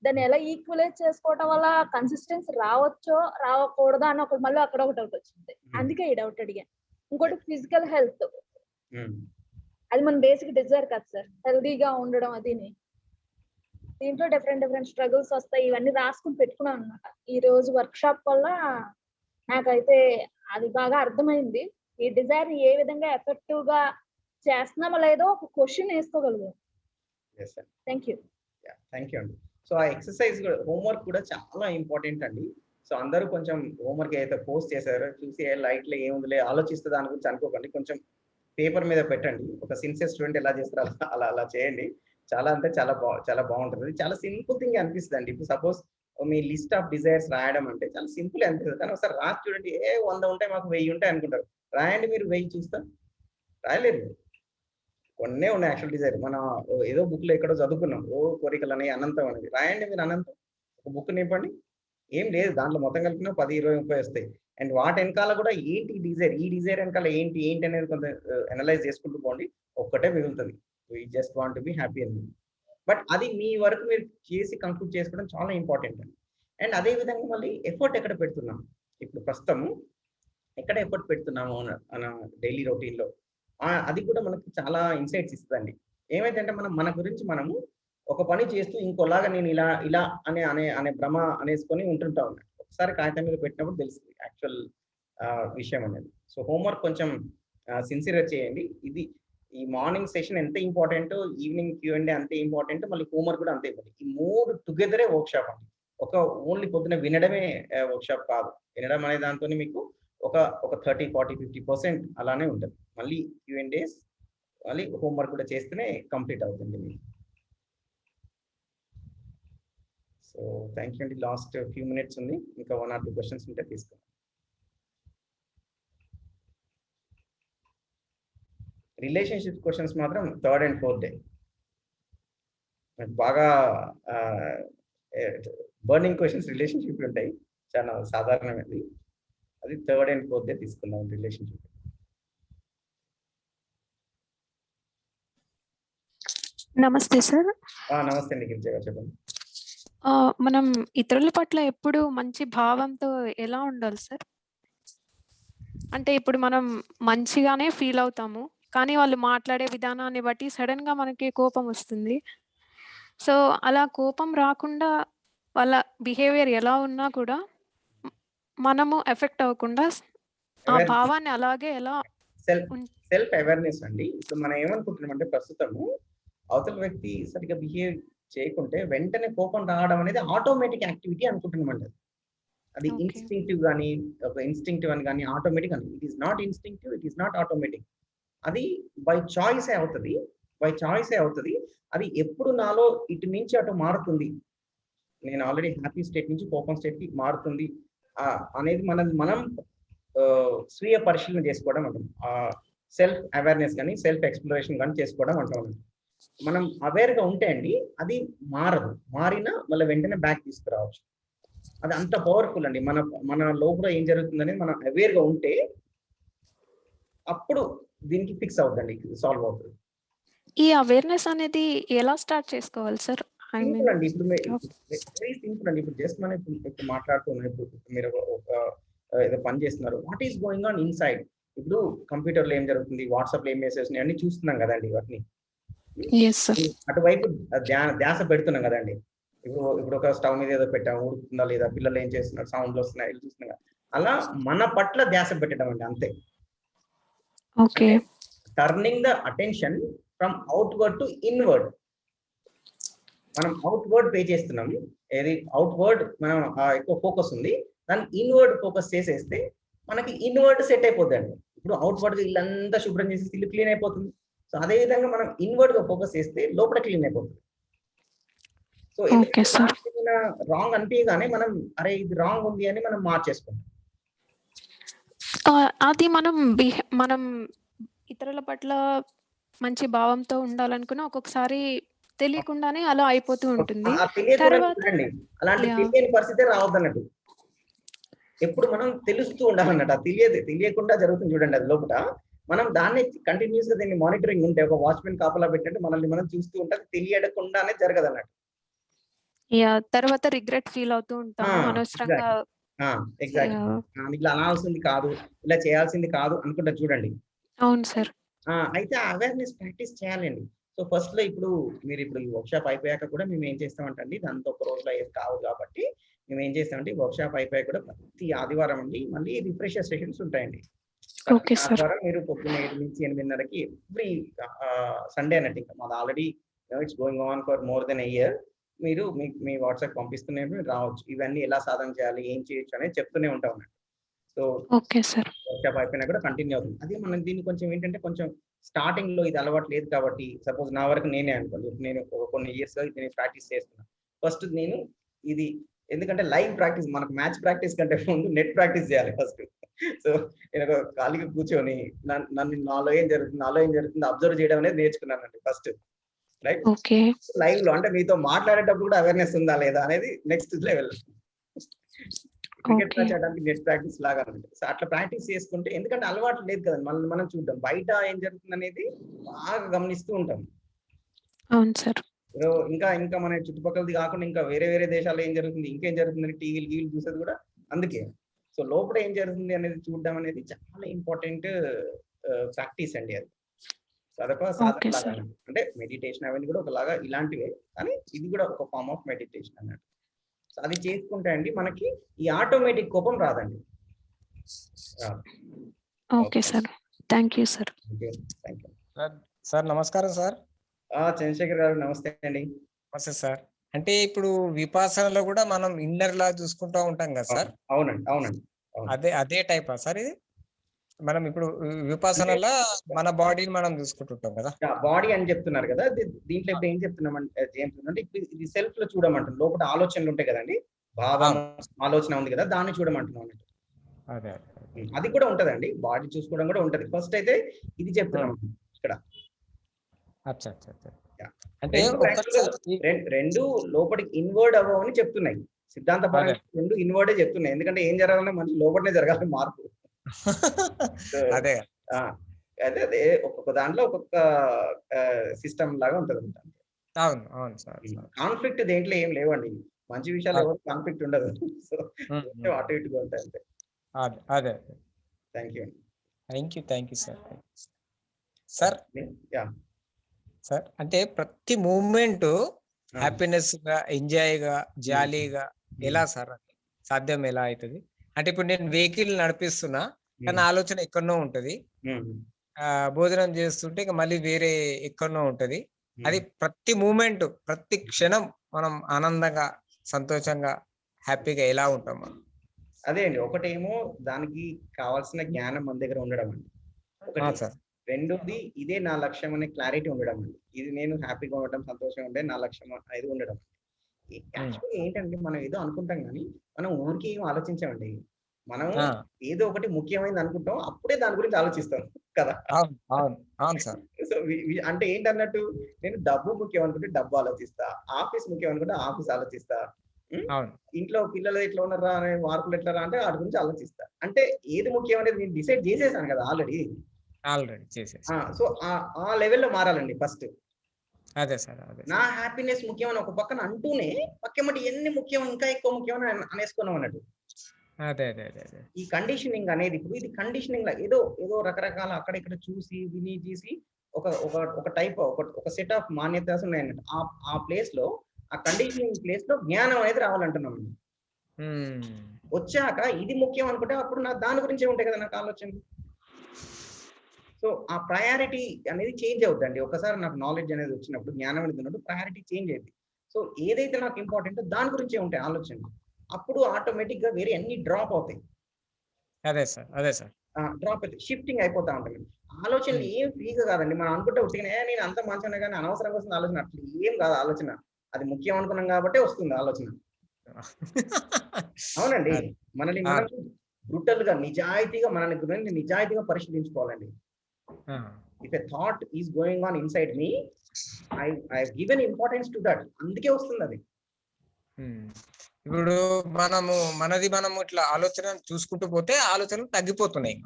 దాన్ని ఎలా ఈక్వలైజ్ చేసుకోవటం వల్ల కన్సిస్టెన్సీ రావచ్చో రావకూడదో అని ఒక మళ్ళీ అక్కడ ఒక డౌట్ వచ్చింది. అందుకే ఈ డౌట్ అడిగాను. ఇంకోటి ఫిజికల్ హెల్త్, అది మన బేసిక్ డిజైర్ కదా సార్, హెల్దీగా ఉండడం. అదిని దీంట్లో డిఫరెంట్ స్ట్రగుల్స్ వస్తాయి. ఇవన్నీ రాసుకుని పెట్టుకున్నాను అనమాట. ఈ రోజు వర్క్ షాప్ వల్ల నాకైతే అది బాగా అర్థమైంది. ఈ డిజైర్ ఏ విధంగా ఎఫెక్టివ్ గా చేస్తున్నామో లేదో ఒక క్వశ్చన్ వేసుకోగలుగుతాం. థ్యాంక్ యూ అండి. సో ఆ ఎక్సర్సైజ్ హోంవర్క్ కూడా చాలా ఇంపార్టెంట్ అండి. సో అందరూ కొంచెం హోంవర్క్ ఏదైతే పోస్ట్ చేశారో చూసి లైట్ లో ఏముందిలే ఆలోచిస్తే దాని గురించి అనుకోకండి. కొంచెం పేపర్ మీద పెట్టండి. ఒక సిన్సియర్ స్టూడెంట్ ఎలా చేస్తారో అలా చేయండి. చాలా అంటే చాలా బాగుంటుంది. చాలా సింపుల్ థింగ్ అనిపిస్తుంది అండి. ఇప్పుడు suppose me list of desires రాయడం అంటే చాలా సింపుల్ అనిపిస్తుంది. కానీ ఒకసారి రాసి చూడండి. 100 ఉంటాయి, మాకు 1000 ఉంటాయి అనుకుంటారు. రాయండి, మీరు 1000 చూస్తారు, రాయలేరు. కొన్నే ఉన్నాయి యాక్చువల్ డిజైర్. మనం ఏదో బుక్ లో ఎక్కడో చదువుకున్నాం, కోరికలు అనేవి అనంతం అనేది. రాయండి మీరు అనంతం, ఒక బుక్ నింపండి, ఏం లేదు దాంట్లో మొత్తం కలిపినా 10, 20, 30 వస్తాయి. అండ్ వాటి వెనకాల కూడా ఏంటి డిజైర్, ఈ డిజైర్ వెనకాల ఏంటి అనేది కొంత అనలైజ్ చేసుకుంటూ పోండి. ఒక్కటే మిగులుతుంది, we just want to be happy అని. బట్ అది మీ వరకు మీరు చేసి కంక్లూడ్ చేసుకోవడం చాలా ఇంపార్టెంట్ అండి. అండ్ అదే విధంగా మళ్ళీ ఎఫర్ట్ ఎక్కడ పెడుతున్నాం, ఇప్పుడు ప్రస్తుతము ఎక్కడ ఎఫర్ట్ పెడుతున్నాము అన్న డైలీ రొటీన్లో, అది కూడా మనకు చాలా ఇన్సైట్స్ ఇస్తుందండి. ఏమైందంటే మన గురించి మనము ఒక పని చేస్తూ ఇంకోలాగా నేను ఇలా అనే భ్రమ అనేసుకొని ఉంటుంటా ఉన్నాను. ఒకసారి కాగితం మీద పెట్టినప్పుడు తెలుస్తుంది యాక్చువల్ విషయం అనేది. సో హోంవర్క్ కొంచెం సిన్సియర్గా చేయండి. ఇది ఈ మార్నింగ్ సెషన్ ఎంత ఇంపార్టెంట్, ఈవినింగ్ Q&A అంతే ఇంపార్టెంట్, మళ్ళీ హోంవర్క్ కూడా అంతే ఇంపార్టెంట్. ఈ 3 టుగెదరే వర్క్షాప్ అండి. ఒక ఓన్లీ పొద్దున వినడమే వర్క్షాప్ కాదు. వినడం అనే దాంతో మీకు ఒక 30, 40, 50% అలానే ఉంటుంది. మళ్ళీ Q&As మళ్ళీ హోంవర్క్ కూడా చేస్తేనే కంప్లీట్ అవుతుంది మీకు. సో థ్యాంక్ యూ అండి. లాస్ట్ ఫ్యూ మినిట్స్ ఉంది, ఇంకా 1 or 2 క్వశ్చన్స్ ఉంటే తీసుకుందాం. రిలేషన్షిప్ క్వశ్చన్స్ మాత్రం 3rd and 4th డే బాగా బర్నింగ్ క్వశ్చన్స్ రిలేషన్షిప్ ఉంటాయి, చాలా సాధారణమైనది. అది 3rd and 4th డే తీసుకుందాం రిలేషన్షిప్. నమస్తే సార్. నమస్తే అండి, గిరిజ గారు చెప్పండి. మనం ఇతరుల పట్ల ఎప్పుడు మంచి భావంతో ఎలా ఉండాలి సార్? అంటే ఇప్పుడు మనం మంచిగానే ఫీల్ అవుతాము, కానీ వాళ్ళు మాట్లాడే విధానాన్ని బట్టి సడన్ గా మనకి కోపం వస్తుంది. సో అలా కోపం రాకుండా వాళ్ళ బిహేవియర్ ఎలా ఉన్నా కూడా మనము ఎఫెక్ట్ అవ్వకుండా ఆ భావాన్ని అలాగే ఎలా సెల్ఫ్ అవేర్నెస్ అండి. ఇప్పుడు మనం ఏమనుకుంటున్నాం అంటే ప్రస్తుతము అవతల వ్యక్తి సరిగ్గా బిహేవ్ చేయకుంటే వెంటనే కోపం రావడం అనేది ఆటోమేటిక్ యాక్టివిటీ అనుకుంటున్నామండి. అది ఇన్స్టింక్టివ్ కానీ ఒక ఇన్స్టింక్టివ్ అని కానీ ఆటోమేటిక్ అని. It is not instinctive, it is not automatic. అది బై చాయిసే అవుతుంది. అది ఎప్పుడు నాలో ఇటు నుంచి అటు మారుతుంది, నేను ఆల్రెడీ హ్యాపీ స్టేట్ నుంచి కోపం స్టేట్ కి మారుతుంది అనేది మనం స్వీయ పరిశీలన చేసుకోవడం అంటాం. సెల్ఫ్ అవేర్నెస్ కానీ సెల్ఫ్ ఎక్స్ప్లోరేషన్ కానీ చేసుకోవడం అంటాం. మనం అవేర్గా ఉంటే అండి అది మారినా మళ్ళీ వెంటనే బ్యాక్ తీసుకురావచ్చు. అది అంత పవర్ఫుల్ అండి. మన లోపల ఏం జరుగుతుందనేది మనం అవేర్గా ఉంటే అప్పుడు దీనికి ఫిక్స్ అవుతుందండి, సాల్వ్ అవుతుంది. ఈ అవేర్నెస్ అనేది ఎలా స్టార్ట్ చేసుకోవాలి సార్? సింపుల్ అండి. ఇప్పుడు వెరీ సింపుల్ అండి. ఇప్పుడు జస్ట్ మనం ఇప్పుడు మాట్లాడుతున్నాం, ఇప్పుడు మీరు ఏదో పని చేస్తున్నారు, what is going on inside. ఇప్పుడు కంప్యూటర్ లో ఏం జరుగుతుంది, వాట్సాప్ లో ఏం మెసేజ్ అన్ని చూస్తున్నాం కదండి, వాటిని అటువైపు ధ్యాస పెడుతున్నాం కదండి. ఇప్పుడు ఒక స్టవ్ మీద ఏదో పెట్టాము, ఉడుకుతుందా లేదా, పిల్లలు ఏం చేస్తున్నారు, సౌండ్లు వస్తున్నాయి, చూస్తున్నాం. అలా మన పట్ల ధ్యాస పెట్టడం అండి, అంతే. Okay. Turning the attention from outward to inward. మనం అవుట్వర్డ్ పే చేస్తున్నాం, ఏది అవుట్వర్డ్ మనం ఎక్కువ ఫోకస్ ఉంది, దాన్ని ఇన్వర్డ్ ఫోకస్ చేసేస్తే మనకి ఇన్వర్డ్ సెట్ అయిపోద్దండి. ఇప్పుడు అవుట్వర్డ్ గా ఇల్లంతా శుభ్రం చేసి ఇల్లు క్లీన్ అయిపోతుంది. సో అదే విధంగా మనం ఇన్వర్డ్ గా ఫోకస్ చేస్తే లోపల క్లీన్ అయిపోతుంది. సో రాంగ్ అనిపించగానే మనం అరే ఇది రాంగ్ ఉంది అని మనం మార్చేసుకుంటాం. అది మనం ఇతరుల పట్ల మంచి భావంతో ఉండాలనుకున్నా ఒక్కొక్కసారి తెలియకుండానే అలా అయిపోతూ ఉంటుంది. అలాంటి తెలియని పరిస్థితి రావద్దన్నట్టు. ఎప్పుడు మనం తెలుస్తూ ఉండాలన్నట్టు. తెలియకుండా జరుగుతుంది చూడండి, అది లోపల మనం దాన్ని కంటిన్యూస్ గా దీన్ని మానిటరింగ్ ఉంటే, ఒక వాచ్మెన్ కాపలా పెట్టినట్టు మనల్ని మనం చూస్తూ ఉంటే తెలియకుండానే జరగదు అన్నట్టు. తర్వాత రిగ్రెట్ ఫీల్ అవుతూ ఉంటాము అనవసరంగా. ఎగ్జాక్ట్లీ ఇట్లా అనాల్సింది కాదు, ఇలా చేయాల్సింది కాదు అనుకుంటారు చూడండి. అవును సార్. అయితే అవేర్నెస్ ప్రాక్టీస్ చేయాలండి. సో ఫస్ట్ లో ఇప్పుడు మీరు ఇప్పుడు ఈ వర్క్ షాప్ అయిపోయాక కూడా మేము ఏం చేస్తామంటే అండి, దాంతో ఒక రోజులో ఏం కావు కాబట్టి మేము ఏం చేస్తామంటే వర్క్ షాప్ అయిపోయాక కూడా ప్రతి ఆదివారం అండి మళ్ళీ రిఫ్రెషర్ సెషన్స్ ఉంటాయండి. Okay sir. ఆదివారం మీరు పొద్దున్న 7 నుంచి 8:30కి ఎవ్రీ సండే అన్నట్టు, ఇంకా మాది already it's going on for more than a year. మీరు మీ వాట్సాప్ పంపిస్తూనే రావచ్చు, ఇవన్నీ ఎలా సాధన చేయాలి, ఏం చేయొచ్చు అనేది చెప్తూనే ఉంటాం అన్నట్టు. So okay sir. వర్క్షాప్ అయిపోయినా కూడా కంటిన్యూ అవుతుంది. అదే మనం దీన్ని కొంచెం ఏంటంటే కొంచెం స్టార్టింగ్ లో ఇది అలవాటు లేదు కాబట్టి, సపోజ్ నా వరకు నేనే అనుకోండి, నేను కొన్ని ఇయర్స్ గా నేను ప్రాక్టీస్ చేస్తున్నాను. ఫస్ట్ నేను ఇది ఎందుకంటే లైవ్ ప్రాక్టీస్, మనకు మ్యాచ్ ప్రాక్టీస్ కంటే ముందు నెట్ ప్రాక్టీస్ చేయాలి ఫస్ట్. సో నేను ఖాళీగా కూర్చొని నన్ను నాలో ఏం జరుగుతుంది అబ్జర్వ్ చేయడం అనేది నేర్చుకున్నానండి ఫస్ట్. Right, okay. లైవ్ లో అంటే మీతో మాట్లాడేటప్పుడు కూడా అవేర్నెస్ ఉందా లేదా అనేది నెక్స్ట్ లెవెల్. క్రికెట్ మ్యాచ్ ఆడడానికి నెట్ ప్రాక్టీస్ లాగా ఉంటుంది. సో అట్లా ప్రాక్టీస్ చేసుకుంటే, ఎందుకంటే అలవాటు లేదు కదా మనం చూద్దాం బయట ఏం జరుగుతుంది అనేది బాగా గమనిస్తూ ఉంటాం. అవును సార్. ఇంకా మన చుట్టుపక్కలది కాకుండా ఇంకా వేరే దేశాల్లో ఏం జరుగుతుంది, ఇంకేం జరుగుతుంది టీవీలు చూసేది కూడా అందుకే. సో లోపల ఏం జరుగుతుంది అనేది చూడడం అనేది చాలా ఇంపార్టెంట్ ప్రాక్టీస్ అండి. అది అదొక సాధన లాగా, అంటే మెడిటేషన్ అవన్నీ కూడా ఒకలాగా ఇలాంటివే, కానీ ఇది కూడా ఒక ఫార్మ్ ఆఫ్ మెడిటేషన్ అన్నట్టు. అది చేసుకుంటే అండి మనకి ఈ ఆటోమేటిక్ కోపం రాదండి. Okay sir, thank you sir. Sir నమస్కారం సార్. చంద్రశేఖర్ గారు నమస్తే అండి. నమస్తే సార్. అంటే ఇప్పుడు విపాసనలో కూడా మనం ఇన్నర్ లా చూసుకుంటూ ఉంటాం కదా సార్? అవునండి. అదే టైపా సార్ ఇది? మనం ఇప్పుడు విపాసనలో మన బాడీని మనం చూసుకుంటుంటాం కదా, బాడీ అని చెప్తున్నారు కదా. దీంట్లో ఇప్పుడు ఏం చెప్తున్నామంటే ఇది సెల్ఫ్ లో చూడమంటాం. లోపల ఆలోచనలు ఉంటాయి కదండి, భావం ఆలోచన ఉంది కదా, దాన్ని చూడమంటున్నాం అన్నట్టు. అది కూడా ఉంటదండి, బాడీ చూసుకోవడం కూడా ఉంటది. ఫస్ట్ అయితే ఇది చెప్తున్నాం ఇక్కడ. అంటే రెండు లోపలికి ఇన్వర్డ్ అవ్వని చెప్తున్నాయి సిద్ధాంతపరంగా. రెండు ఇన్వర్డే చెప్తున్నాయి, ఎందుకంటే ఏం జరగాలన్నా మనిషి లోపలనే జరగాలి మార్పు. అదే ఒక్కొక్క దాంట్లో ఒక్కొక్క సిస్టమ్ లాగా ఉంటది. కాన్ఫ్లిక్ట్ దేంట్లో ఏం లేవండి, మంచి విషయాలు ఎవరు కాన్ఫ్లిక్ట్ ఉండదు. సో అటు ఇటుగా ఉంటాయి అంతే. Thank you sir. సార్ అంటే ప్రతి మూమెంట్ హ్యాపీనెస్ గా, ఎంజాయ్ గా, జాలీగా ఎలా సార్ సాధ్యం ఎలా అవుతుంది? అంటే ఇప్పుడు నేను వెహికల్ నడిపిస్తున్నా కానీ ఆలోచన ఎక్కడనో ఉంటది, భోజనం చేస్తుంటే ఇంకా మళ్ళీ వేరే ఎక్కడనో ఉంటది. అది ప్రతి మూమెంట్, ప్రతి క్షణం మనం ఆనందంగా, సంతోషంగా, హ్యాపీగా ఎలా ఉంటాం మనం? అదే అండి, ఒకటేమో దానికి కావాల్సిన జ్ఞానం మన దగ్గర ఉండడం అండి. రెండోది ఇదే నా లక్ష్యం అనే క్లారిటీ ఉండడం అండి. ఇది నేను హ్యాపీగా ఉండడం, సంతోషంగా ఉండే నా లక్ష్యం అనేది ఉండడం. యాక్చువల్లీ ఏంటంటే మనం ఏదో అనుకుంటాం కానీ మనం ఊరికి ఏం ఆలోచించామండి. మనం ఏదో ఒకటి ముఖ్యమైనది అనుకుంటాం, అప్పుడే దాని గురించి ఆలోచిస్తాం కదా. సో అంటే ఏంటన్నట్టు, నేను డబ్బు ముఖ్యం అనుకుంటే డబ్బు ఆలోచిస్తా, ఆఫీస్ ముఖ్యం అనుకుంటే ఆఫీస్ ఆలోచిస్తా, ఇంట్లో పిల్లలు ఎట్లా ఉన్నారా అనే మార్కులు ఎట్లా అంటే వాటి గురించి ఆలోచిస్తా. అంటే ఏది ముఖ్యం అనేది నేను డిసైడ్ చేసేసాను కదా ఆల్రెడీ. సో ఆ లెవెల్లో మారాలండి ఫస్ట్. నా హ్యాపీనెస్ ముఖ్యం అని ఒక పక్కన అంటూనే పక్కమటి ఎన్ని ముఖ్యం, ఇంకా ఎక్కువ ముఖ్యం అని అనేసుకున్నాం అన్నట్టు. ఈ కండిషనింగ్ అనేది, ఇప్పుడు ఇది కండిషనింగ్ లా ఏదో రకరకాల అక్కడ ఇక్కడ చూసి విని చేసి ఒక టైప్ ఒక సెట్ ఆఫ్ మాన్యతాస్ ఉన్నాయన్నట్టు. ఆ ప్లేస్ లో, ఆ కండిషనింగ్ ప్లేస్ లో జ్ఞానం అనేది రావాలంటున్నాం. వచ్చాక ఇది ముఖ్యం అనుకుంటే అప్పుడు దాని గురించే ఉంటాయి కదా నాకు ఆలోచన. సో ఆ ప్రయారిటీ అనేది చేంజ్ అవుతుందండి. ఒకసారి నాకు నాలెడ్జ్ అనేది వచ్చినప్పుడు, జ్ఞానం అనేది ఉన్నప్పుడు ప్రయారిటీ చేంజ్ అయింది. సో ఏదైతే నాకు ఇంపార్టెంట్ దాని గురించే ఉంటాయి ఆలోచనలు. అప్పుడు ఆటోమేటిక్ గా వేరే అన్ని డ్రాప్ అవుతాయి. డ్రాప్ అయితే షిఫ్టింగ్ అయిపోతా ఉంటాయి. ఆలోచనలు ఏం ఫ్రీగా కాదండి. మనం అనుకుంటే వచ్చిన నేను అంత మంచిగా కానీ అనవసరంగా వస్తుంది ఆలోచన, అట్లా ఏం కాదు ఆలోచన. అది ముఖ్యం అనుకున్నాం కాబట్టి వస్తుంది ఆలోచన. అవునండి, మనల్ని మనం బ్రూటల్ గా, నిజాయితీగా మనల్ని నిజాయితీగా పరిశీలించుకోవాలండి. If a thought is going on inside me, I have given importance to that. అందుకే వస్తుంది అది. ఇప్పుడు మనము ఇట్లా ఆలోచన చూసుకుంటూ పోతే ఆలోచనలు తగ్గిపోతున్నాయి.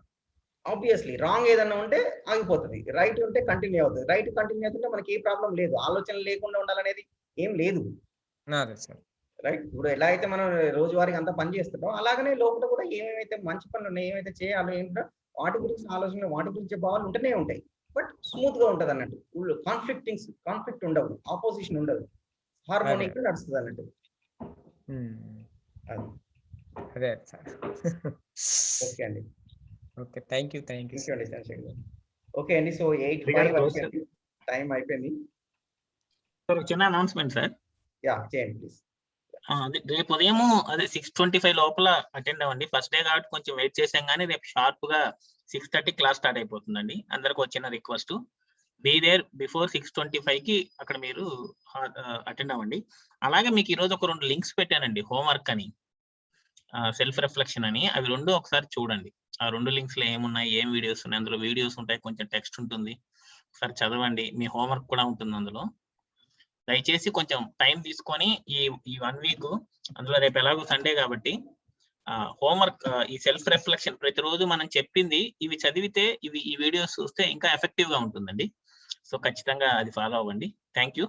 ఆబ్వియస్లీ రాంగ్ ఏదన్నా ఉంటే ఆగిపోతుంది, రైట్ ఉంటే కంటిన్యూ అవుతుంది. రైట్ కంటిన్యూ అవుతుంటే మనకి ఏ ప్రాబ్లం లేదు. ఆలోచన లేకుండా ఉండాలనేది ఏం లేదు. రైట్. ఇప్పుడు ఎలా అయితే మనం రోజువారీగా అంతా పని చేస్తుంటాం, అలాగనే లోపల కూడా ఏమేమైతే మంచి పనులు ఉన్నాయి, ఏమైతే చేయాలో ఏంటో వాటి గురించి ఆలోచన, వాటి గురించి భావాలు ఉంటూనే ఉంటాయి. బట్ స్మూత్ గా ఉంటది అన్నట్టు. కాన్ఫ్లిక్ట్ ఉండవు, ఆపోజిషన్ ఉండదు, హార్మోనిక్ నడుస్తుంది అన్నట్టు. అదే సార్. ఓకే అండి. ఓకే, థ్యాంక్ యూ అండి చంద్రశేఖర్ గారు. ఓకే అండి, సో 8:05 అయిపోయింది, టైం అయిపోయింది. సార్ చిన్న అనౌన్స్మెంట్ సార్. యా చేయండి ప్లీజ్. రేపు ఉదయం అదే 6:25 లోపల అటెండ్ అవ్వండి. ఫస్ట్ డే కాబట్టి కొంచెం వెయిట్ చేసాం, కానీ రేపు షార్ప్ గా 6:30 క్లాస్ స్టార్ట్ అయిపోతుందండి. అందరికి వచ్చిన రిక్వెస్ట్, బీ దేర్ బిఫోర్ 6:25కి అక్కడ మీరు అటెండ్ అవ్వండి. అలాగే మీకు ఈరోజు ఒక 2 లింక్స్ పెట్టానండి, హోంవర్క్ అని, సెల్ఫ్ రిఫ్లెక్షన్ అని. అవి 2 ఒకసారి చూడండి. ఆ 2 లింక్స్ లో ఏమున్నాయి, ఏం వీడియోస్ ఉన్నాయి, అందులో వీడియోస్ ఉంటాయి, కొంచెం టెక్స్ట్ ఉంటుంది, ఒకసారి చదవండి. మీ హోంవర్క్ కూడా ఉంటుంది అందులో. దయచేసి కొంచెం టైం తీసుకొని ఈ 1 వీక్, అందులో రేపు ఎలాగో సండే కాబట్టి హోంవర్క్, ఈ సెల్ఫ్ రిఫ్లెక్షన్ ప్రతిరోజు మనం చెప్పింది ఇవి చదివితే, ఈ వీడియోస్ చూస్తే ఇంకా ఎఫెక్టివ్ గా ఉంటుందండి. సో ఖచ్చితంగా అది ఫాలో అవ్వండి. Thank you.